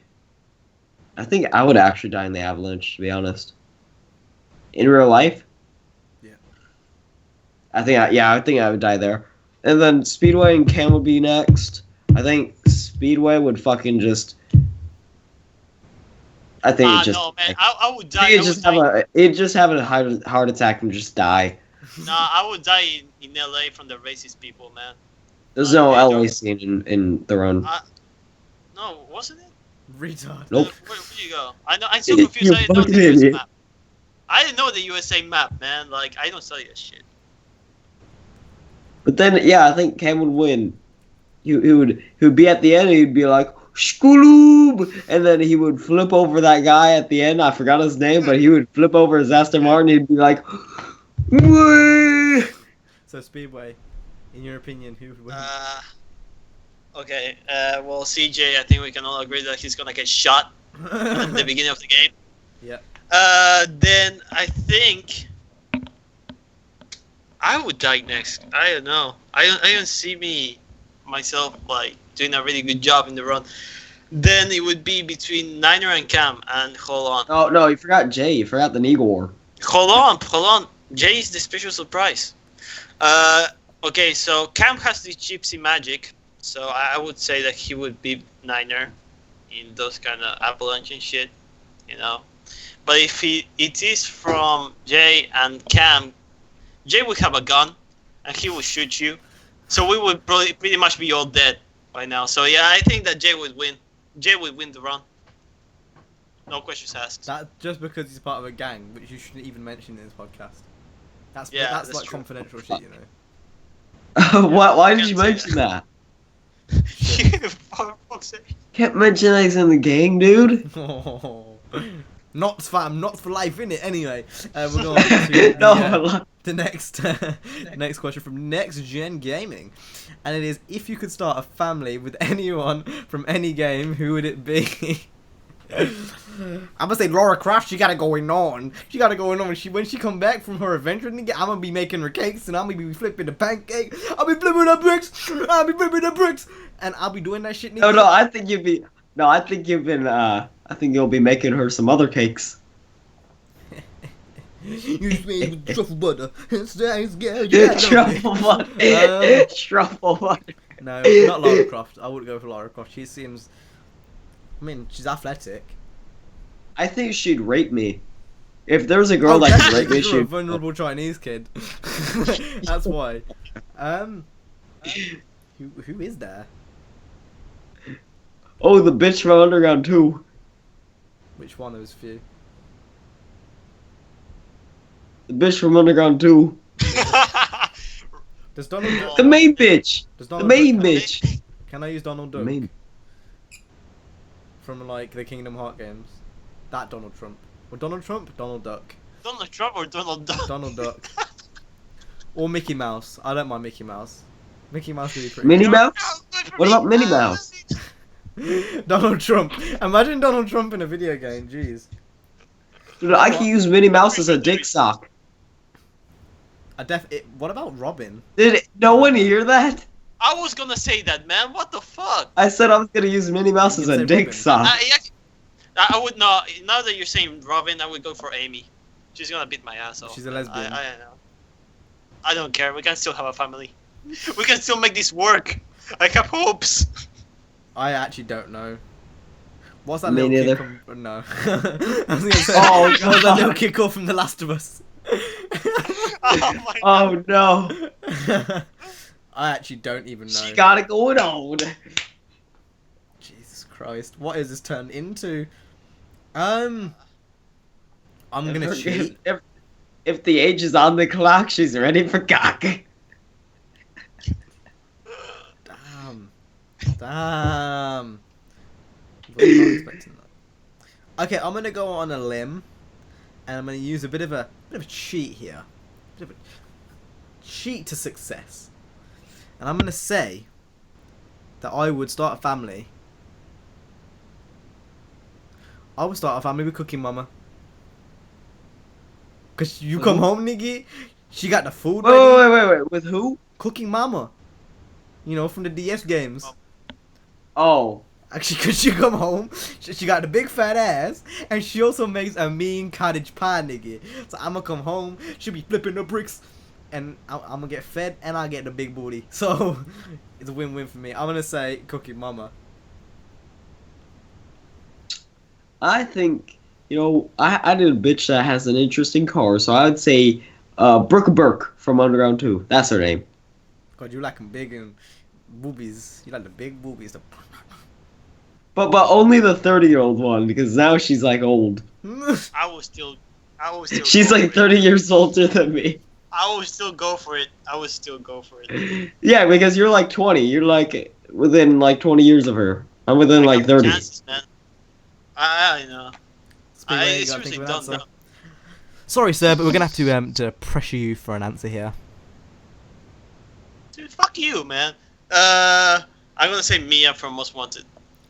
I think I would actually die in the avalanche, to be honest. In real life? Yeah. I think I would die there. And then Speedway and Cam would be next. I think Speedway would fucking just. I think it just. No, man. I would die. He'd just have a heart attack and just die. Nah, I would die in LA from the racist people, man. There's no LA scene in the run. No, wasn't it? Retard. Nope. Where you go? I'm so confused. I didn't know the USA map. I didn't know the USA map, man. Like, I don't study that shit. But then, yeah, I think Cam would win. He would be at the end and he'd be like, Shkuloob! And then he would flip over that guy at the end. I forgot his name, but he would flip over his Aston Martin. He'd be like, Wee! So Speedway, in your opinion, who would win? Okay. Well, CJ, I think we can all agree that he's gonna get shot at the beginning of the game. Yeah. Then I think I would die next. I don't know. I don't see myself like doing a really good job in the run. Then it would be between Niner and Cam. And hold on. Oh no, you forgot Jay. You forgot the Igor. Hold on. Jay is the special surprise. Okay, so Cam has the gypsy magic, so I would say that he would be Niner in those kind of avalanche and shit, you know. But if it is from Jay and Cam, Jay would have a gun, and he would shoot you, so we would probably pretty much be all dead by now. So yeah, I think that Jay would win. Jay would win the run. No questions asked. That just because he's part of a gang, which you shouldn't even mention in this podcast. That's like true. confidential shit, you know. Why did you mention that? For fuck's sake. Can't mention that he's in the gang, dude. Not fam, not for life, innit? Anyway, we're going to the next question from Next Gen Gaming, and it is: if you could start a family with anyone from any game, who would it be? I'm gonna say Laura Croft. She gotta go on. When she come back from her adventure, I'm gonna be making her cakes, and I'm gonna be flipping the pancake. I'll be flipping the bricks. And I'll be doing that shit. No, I think you've been. I think you'll be making her some other cakes. You made with truffle butter. Truffle butter. Truffle butter. No, not Lara Croft. I wouldn't go for Lara Croft. She seems. I mean, she's athletic. I think she'd rape me. If there was a girl that could rape me, she's a vulnerable Chinese kid. That's why. Who is there? Oh, the bitch from Underground 2. Which one? There was a few. The bitch from Underground 2. Does Donald Duck... The main bitch. The main bitch. Can I use Donald Duck? From like the Kingdom Hearts games. That Donald Trump. Or Donald Trump? Donald Duck. Donald Trump or Donald Duck? Donald Duck. Or Mickey Mouse. I don't mind Mickey Mouse. Mickey Mouse would be pretty Minnie good. Mouse? What about Minnie Mouse? Donald Trump. Imagine Donald Trump in a video game. Jeez. Dude, I can use Minnie Mouse as a dick sock. What about Robin? Did no one hear that? I was gonna say that, man. What the fuck? I said I was gonna use Minnie Mouse as a dick sock. I would not. Now that you're saying Robin, I would go for Amy. She's gonna beat my ass off. She's a lesbian. I don't know. I don't care. We can still have a family. We can still make this work. I have hopes. I actually don't know. What's that Me little neither. kick from... No. I was gonna say, Oh, what was that little kick off from The Last of Us? Oh my god. Oh no. I actually don't even know. She got it going on. Jesus Christ. What is this turned into? I'm gonna cheat. If the age is on the clock, she's ready for cock. Damn. Was not expecting that. Okay, I'm gonna go on a limb, and I'm gonna use a bit of a cheat here, bit of a cheat to success, and I'm gonna say that I would start a family. I would start a family with Cooking Mama. Cause you come home, nigga, She got the food Wait, ready. wait. With who? Cooking Mama. You know, from the DS games. Oh. Actually, could she come home? She got the big fat ass, and she also makes a mean cottage pie, nigga. So I'ma come home, she'll be flipping the bricks, and I'm gonna get fed, and I get the big booty. So it's a win-win for me. I'm gonna say Cooking Mama. I think, I did a bitch that has an interesting car, so I'd say Brooke Burke from Underground 2. That's her name. God, you like them big and boobies. You like the big boobies. But only the 30-year-old one, because now she's like old. I will still She's go like for 30 years older than me. it. I will still go for it. Yeah, because you're like 20. You're like within like 20 years of her. I'm within like 30. Chances, man. I know. Speedway, I you gotta seriously think of an don't answer. know. Sorry, sir, but we're gonna have to pressure you for an answer here. Dude, fuck you, man. I'm gonna say Mia from Most Wanted.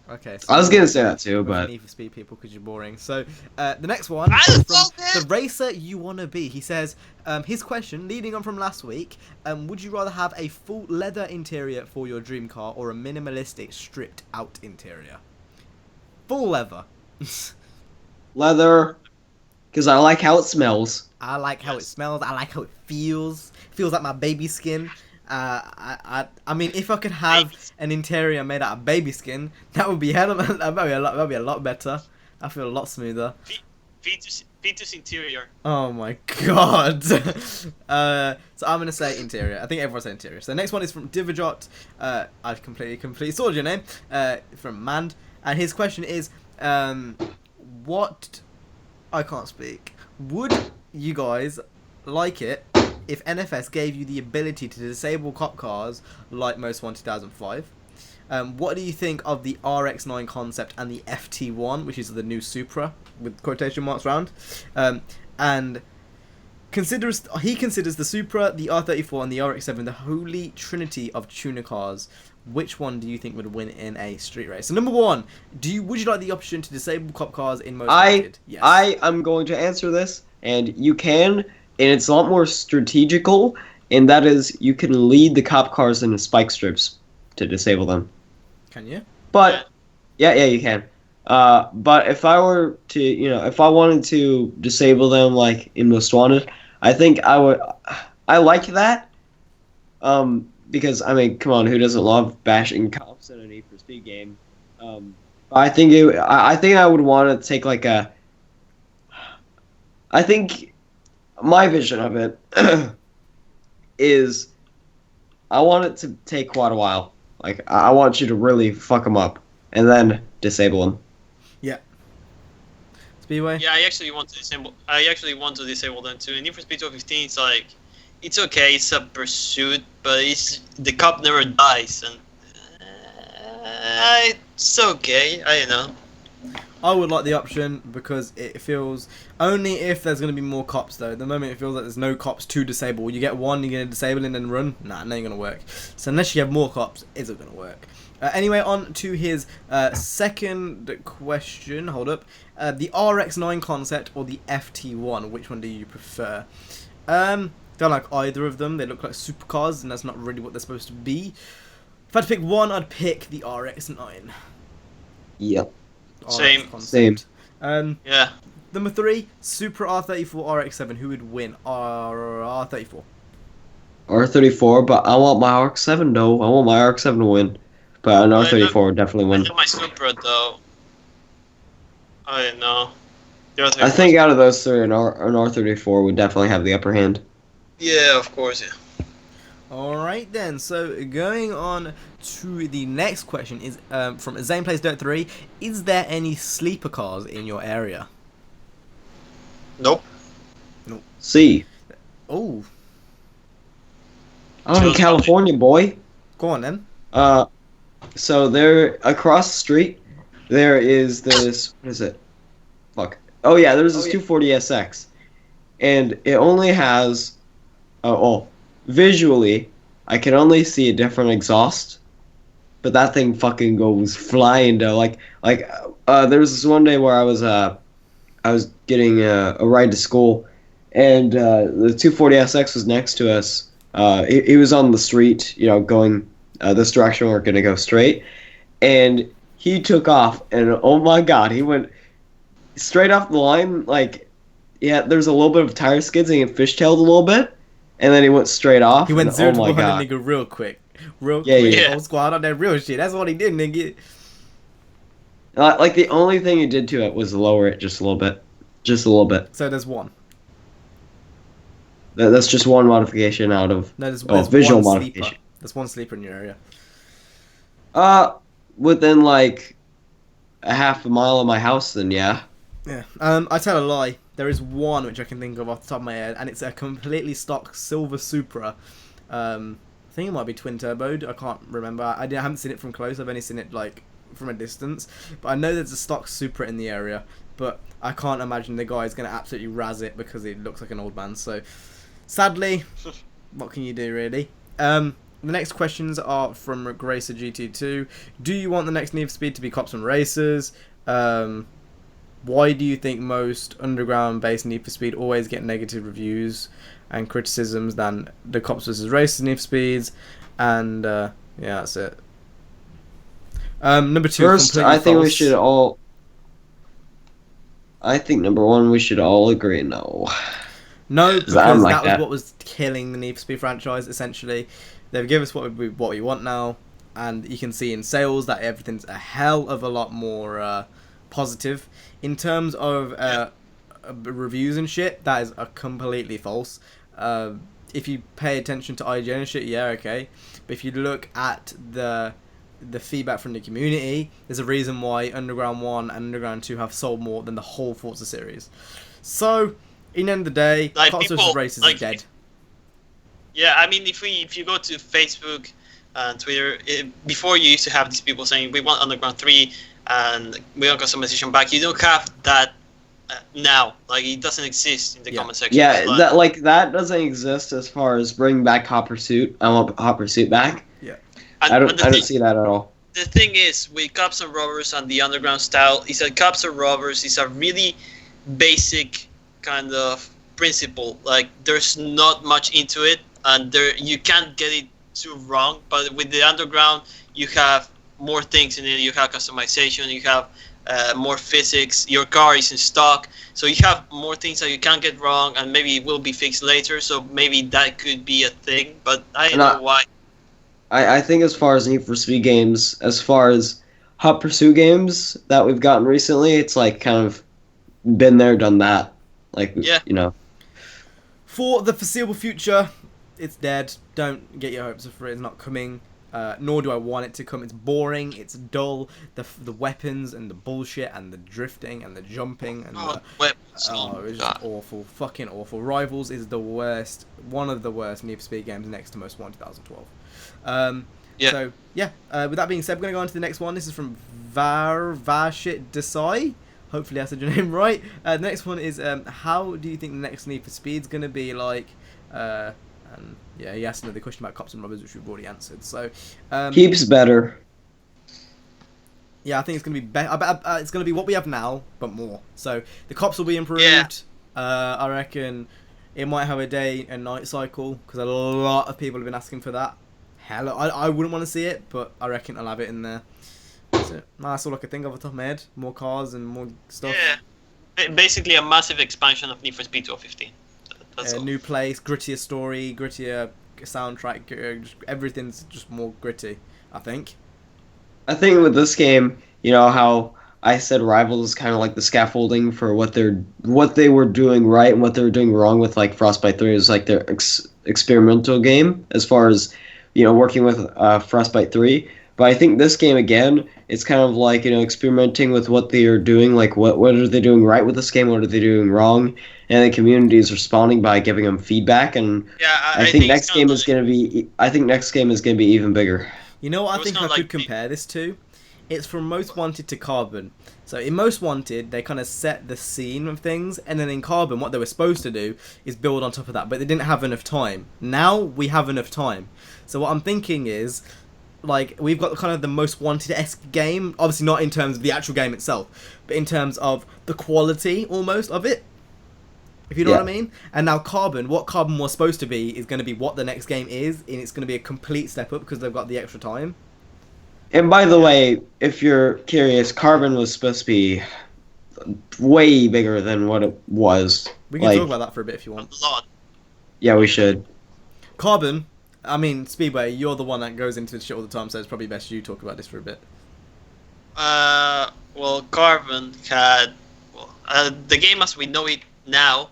Okay. So I was gonna say that too, with but Need for Speed people because you're boring. So the next one I is from love it! the racer you wanna be. He says his question, leading on from last week, would you rather have a full leather interior for your dream car or a minimalistic stripped out interior? Full leather. leather, because I like how it smells. I like how it smells. I like how it feels. Feels like my baby skin. I mean, if I could have an interior made out of baby skin, that would be that'd be a lot better. I feel a lot smoother. Fetus interior. Oh my god. So I'm gonna say interior. I think everyone said interior. So the next one is from Divajot. I completely saw your name. From Mand, and his question is, what? I can't speak. Would you guys like it if NFS gave you the ability to disable cop cars like Most Wanted 2005? What do you think of the RX-9 concept and the FT1, which is the new Supra with quotation marks around? And he considers the Supra, the R34, and the RX-7 the holy trinity of tuner cars. Which one do you think would win in a street race? So number one, would you like the option to disable cop cars in Most Wanted? Yes. I am going to answer this, and you can, and it's a lot more strategical, and that is you can lead the cop cars into spike strips to disable them. Can you? But yeah, you can. But if I were to, if I wanted to disable them like in Most Wanted, I think I would. I like that. Because I mean, come on, who doesn't love bashing cops in a Need for Speed game? I think I would want to take like a. I think my vision of it is I want it to take quite a while. Like I want you to really fuck them up and then disable them. Yeah. Speedway. Yeah, I actually want to disable them too. And Need for Speed 215 is like, it's okay, it's a pursuit, but the cop never dies, and it's okay. I don't know. I would like the option because it feels only if there's going to be more cops though. At the moment it feels like there's no cops to disable. You get one, you're going to disable and then run. Nah, not going to work. So unless you have more cops, it's not going to work. Anyway, on to his second question. Hold up. The RX-9 concept or the FT1? Which one do you prefer? Don't like either of them. They look like supercars, and that's not really what they're supposed to be. If I had to pick one, I'd pick the RX-9. Yep. Same. Same. Yeah. Number 3, Supra R34 RX-7. Who would win? R34. R34, but I want my RX-7 though. I want my RX-7 to win. But an R34 would definitely I win. love my Supra though. I don't know. I think out of those three, an R34 would definitely have the upper hand. Yeah, of course, yeah. Alright then, so going on to the next question is from Zane Plays Dirt 3. Is there any sleeper cars in your area? Nope. C. Oh, I'm in California, boy. go on then. So there, across the street, there is this, what is it? Fuck. Oh yeah, there's this 240SX. And it only has, visually, I can only see a different exhaust. But that thing fucking goes flying though. There was this one day where I was getting a ride to school, and the 240SX was next to us. He was on the street, going this direction. We're gonna go straight, and he took off, and oh my god, he went straight off the line. Like, yeah, there's a little bit of tire skids, and he fishtailed a little bit, and then he went straight off. He went and, 0 oh to my 100 god. nigga real quick. Real Yeah, quick. yeah. Whole squad on that real shit. That's what he did, nigga. Like, the only thing he did to it was lower it just a little bit. Just a little bit. So there's one. That's just one modification out of No, there's visual one modification. sleeper. There's one sleeper in your area. Within like a half a mile of my house, then yeah. Yeah. I tell a lie. There is one which I can think of off the top of my head, and it's a completely stock silver Supra. I think it might be twin turboed. I can't remember. I haven't seen it from close. I've only seen it like from a distance. But I know there's a stock Supra in the area. But I can't imagine the guy's gonna absolutely razz it because it looks like an old man. So sadly, what can you do really? The next questions are from Gracer GT2. Do you want the next Need for Speed to be cops and racers? Why do you think most underground-based Need for Speed always get negative reviews and criticisms than the cops versus racers Need for Speeds? And yeah, that's it. Number two. First, I think we false. should all. I think number one, we should all agree no. No, because I'm like that was that. what was killing the Need for Speed franchise. Essentially, they've given us what we want now, and you can see in sales that everything's a hell of a lot more positive. In terms of reviews and shit, that is completely false. If you pay attention to IGN and shit, yeah, okay. But if you look at the feedback from the community, there's a reason why Underground 1 and Underground 2 have sold more than the whole Forza series. So, in the end of the day, Like, cops versus people- racers like, is dead. Yeah, I mean, if you go to Facebook and Twitter, before you used to have these people saying we want Underground 3 and we want customization back. You don't have that now. Like, it doesn't exist in the comment section. Yeah, But- that doesn't exist as far as bringing back Hot Pursuit. I want Hot Pursuit back. and- I but the don't thing- see that at all. The thing is, with Cops and Robbers and the Underground style, is that Cops and Robbers is a really basic kind of principle. Like, there's not much into it, and you can't get it too wrong. But with the Underground, you have more things in it. You have customization, you have more physics, your car is in stock, so you have more things that you can't get wrong, and maybe it will be fixed later, so maybe that could be a thing, but I don't know why. I think as far as Need for Speed games, as far as Hot Pursuit games that we've gotten recently, it's like kind of been there, done that. Like, Yeah. For the foreseeable future, it's dead. Don't get your hopes up for it. It's not coming. Nor do I want it to come. It's boring. It's dull. The weapons and the bullshit and the drifting and the jumping and it's just awful. Fucking awful. Rivals is the worst. One of the worst Need for Speed games next to Most Wanted 2012. So yeah. With that being said, we're gonna go on to the next one. This is from Vashit Desai. Hopefully I said your name right. The next one is how do you think the next Need for Speed's gonna be like? And yeah, he asked another question about cops and robbers, which we've already answered. So Keeps better. yeah, I think it's gonna be it's gonna be what we have now, but more. So the cops will be improved. Yeah. I reckon it might have a day and night cycle because a lot of people have been asking for that. Hell, I wouldn't want to see it, but I reckon I'll have it in there. That's it. That's all I could think of off the top of my head. More cars and more stuff. Yeah, basically a massive expansion of Need for Speed 2015. That's all. New place, grittier story, grittier soundtrack. Everything's just more gritty, I think. I think with this game, how I said Rivals is kind of like the scaffolding for what they were doing right and what they were doing wrong with like Frostbite 3 is like their experimental game as far as working with Frostbite 3. But I think this game again, it's kind of like experimenting with what they are doing, like what are they doing right with this game, what are they doing wrong, and the community is responding by giving them feedback. And Yeah, I think next game is going to be. I think next game is going to be even bigger. You know what I It was think I kinda could like compare this to? It's from Most Wanted to Carbon. So in Most Wanted, they kind of set the scene of things, and then in Carbon, what they were supposed to do is build on top of that, but they didn't have enough time. Now we have enough time. So what I'm thinking is, like, we've got kind of the Most Wanted-esque game, obviously not in terms of the actual game itself, but in terms of the quality, almost, of it. If you know what I mean? And now Carbon, what Carbon was supposed to be is going to be what the next game is, and it's going to be a complete step up because they've got the extra time. And by the way, if you're curious, Carbon was supposed to be way bigger than what it was. We can talk about that for a bit if you want. A lot. Yeah, we should. Carbon, I mean, Speedway, you're the one that goes into this shit all the time, so it's probably best you talk about this for a bit. Well, Carbon had the game as we know it now.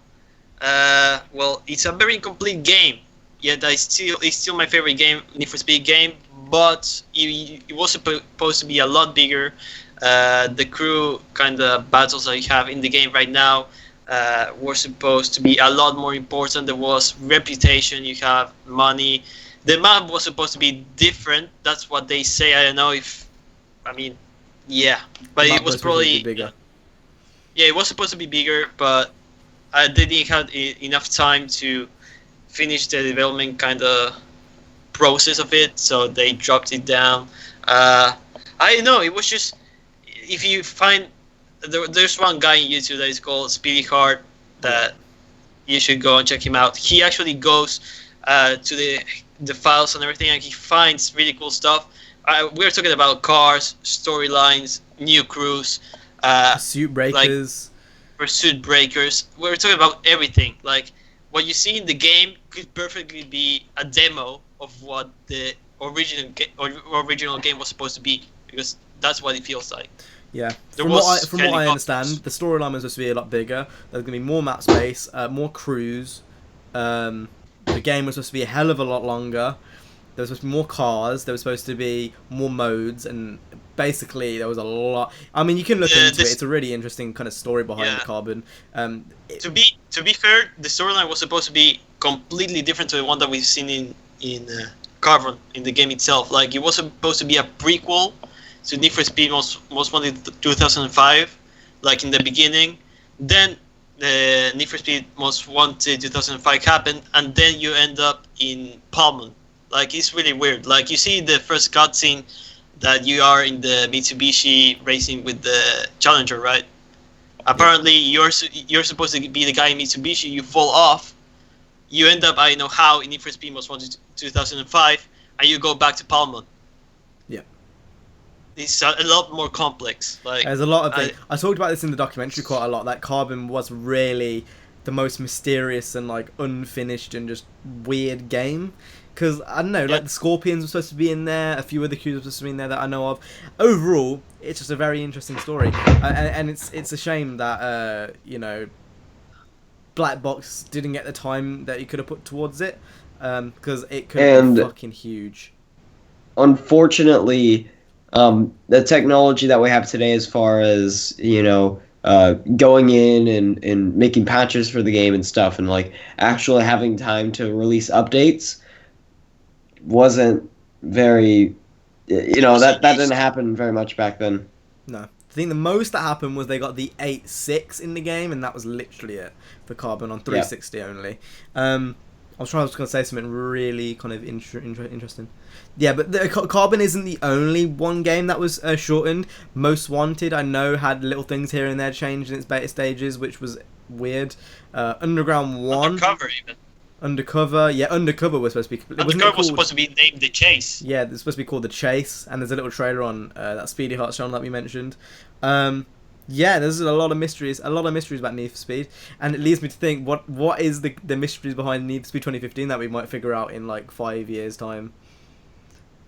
Well, it's a very incomplete game. Yet it's still my favorite game, Need for Speed game. But it was supposed to be a lot bigger. The crew kind of battles that you have in the game right now were supposed to be a lot more important. There was reputation, you have money. The map was supposed to be different. That's what they say. I don't know if, yeah, but it was probably bigger. Yeah, it was supposed to be bigger, but they didn't have enough time to finish the development kind of process of it, so they dropped it down. I don't know, it was just, if you find, there's one guy on YouTube that is called Speedy Heart that you should go and check him out. He actually goes to the files and everything, and he finds really cool stuff. We're talking about cars, storylines, new crews, Pursuit breakers. Pursuit breakers. We're talking about everything. Like, what you see in the game could perfectly be a demo of what the original game was supposed to be, because that's what it feels like. Yeah. From what I understand, the storyline was supposed to be a lot bigger. There's going to be more map space, more crews. The game was supposed to be a hell of a lot longer. There was supposed to be more cars. There was supposed to be more modes, and basically there was a lot. I mean, you can look into it. It's a really interesting kind of story behind the Carbon. To be fair, the storyline was supposed to be completely different to the one that we've seen in Carbon in the game itself. Like, it was supposed to be a prequel to Need for Speed Most Wanted 2005, like in the beginning. Then the Need for Speed Most Wanted 2005 happened, and then you end up in Palmon. Like, it's really weird. Like, you see the first cutscene that you are in the Mitsubishi racing with the Challenger, right? Apparently, you're supposed to be the guy in Mitsubishi. You fall off. You end up, I don't know how, in Need for Speed Most Wanted 2005, and you go back to Palmon. Yeah. It's a lot more complex. Like, there's a lot of things. I talked about this in the documentary quite a lot. That Carbon was really the most mysterious and like unfinished and just weird game. Because, I don't know, like the Scorpions were supposed to be in there, a few other crews were supposed to be in there that I know of. Overall, it's just a very interesting story. And it's a shame that, Black Box didn't get the time that you could have put towards it. Because it could have been fucking huge. Unfortunately, the technology that we have today as far as, going in and making patches for the game and stuff, and like actually having time to release updates wasn't very, that didn't happen very much back then. No. I think the most that happened was they got the 8.6 in the game, and that was literally it for Carbon on 360 only. I was going to say something really kind of interesting. Yeah, but Carbon isn't the only one game that was shortened. Most Wanted, I know, had little things here and there changed in its beta stages, which was weird. Underground 1... Undercover, even. Undercover was supposed to be... Undercover was supposed to be named The Chase. Yeah, it's supposed to be called The Chase, and there's a little trailer on that Speedy Heart channel that we mentioned. Yeah, there's a lot of mysteries about Need for Speed, and it leads me to think, what is the mysteries behind Need for Speed 2015 that we might figure out in like 5 years' time?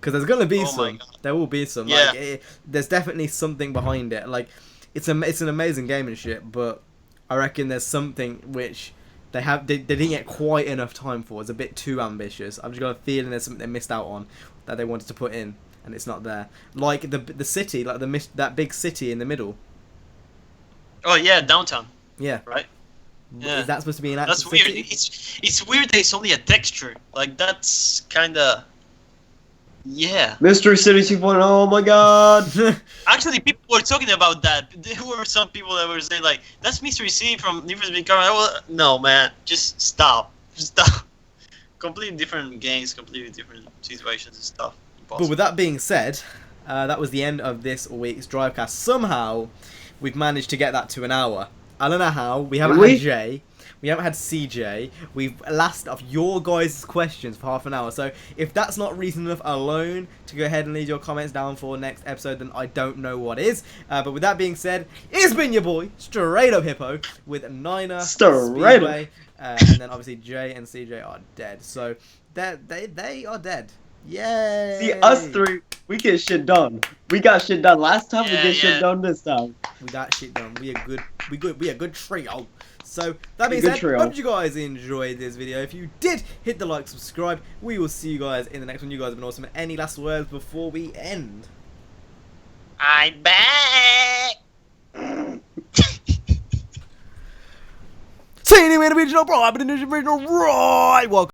Because there's gonna be some. There will be some. Yeah. Like, there's definitely something behind it. Like, it's an amazing game and shit, but I reckon there's something which they didn't get quite enough time for. It's a bit too ambitious. I've just got a feeling there's something they missed out on that they wanted to put in, and it's not there. Like the city, like that big city in the middle. Oh yeah, downtown. Yeah. Right. Yeah. Is that supposed to be an actual That's weird. city? It's weird that it's only a texture. Like, that's kind of... Yeah. Mystery City 2.0, oh my god! Actually, people were talking about that. There were some people that were saying, like, that's Mystery City from Need for Speed Carbon. No, man. Just stop. Stop. Completely different games, completely different situations and stuff. Impossible. But with that being said, that was the end of this week's Drivecast. Somehow, we've managed to get that to an hour. I don't know how. We haven't had Jay. We haven't had CJ. We've asked of your guys' questions for half an hour. So if that's not reason enough alone to go ahead and leave your comments down for next episode, then I don't know what is. But with that being said, it's been your boy, Straight Up Hippo, with Niner Speedway. And then obviously Jay and CJ are dead. So they are dead. Yay! See, us three, we get shit done. We got shit done last time. We get shit done this time. We got shit done. We a good trio. So that being said, hope you guys enjoyed this video. If you did, hit the like, subscribe. We will see you guys in the next one. You guys have been awesome. Any last words before we end? I'm back. See you in the original, bro. I'm in the original, right? Welcome.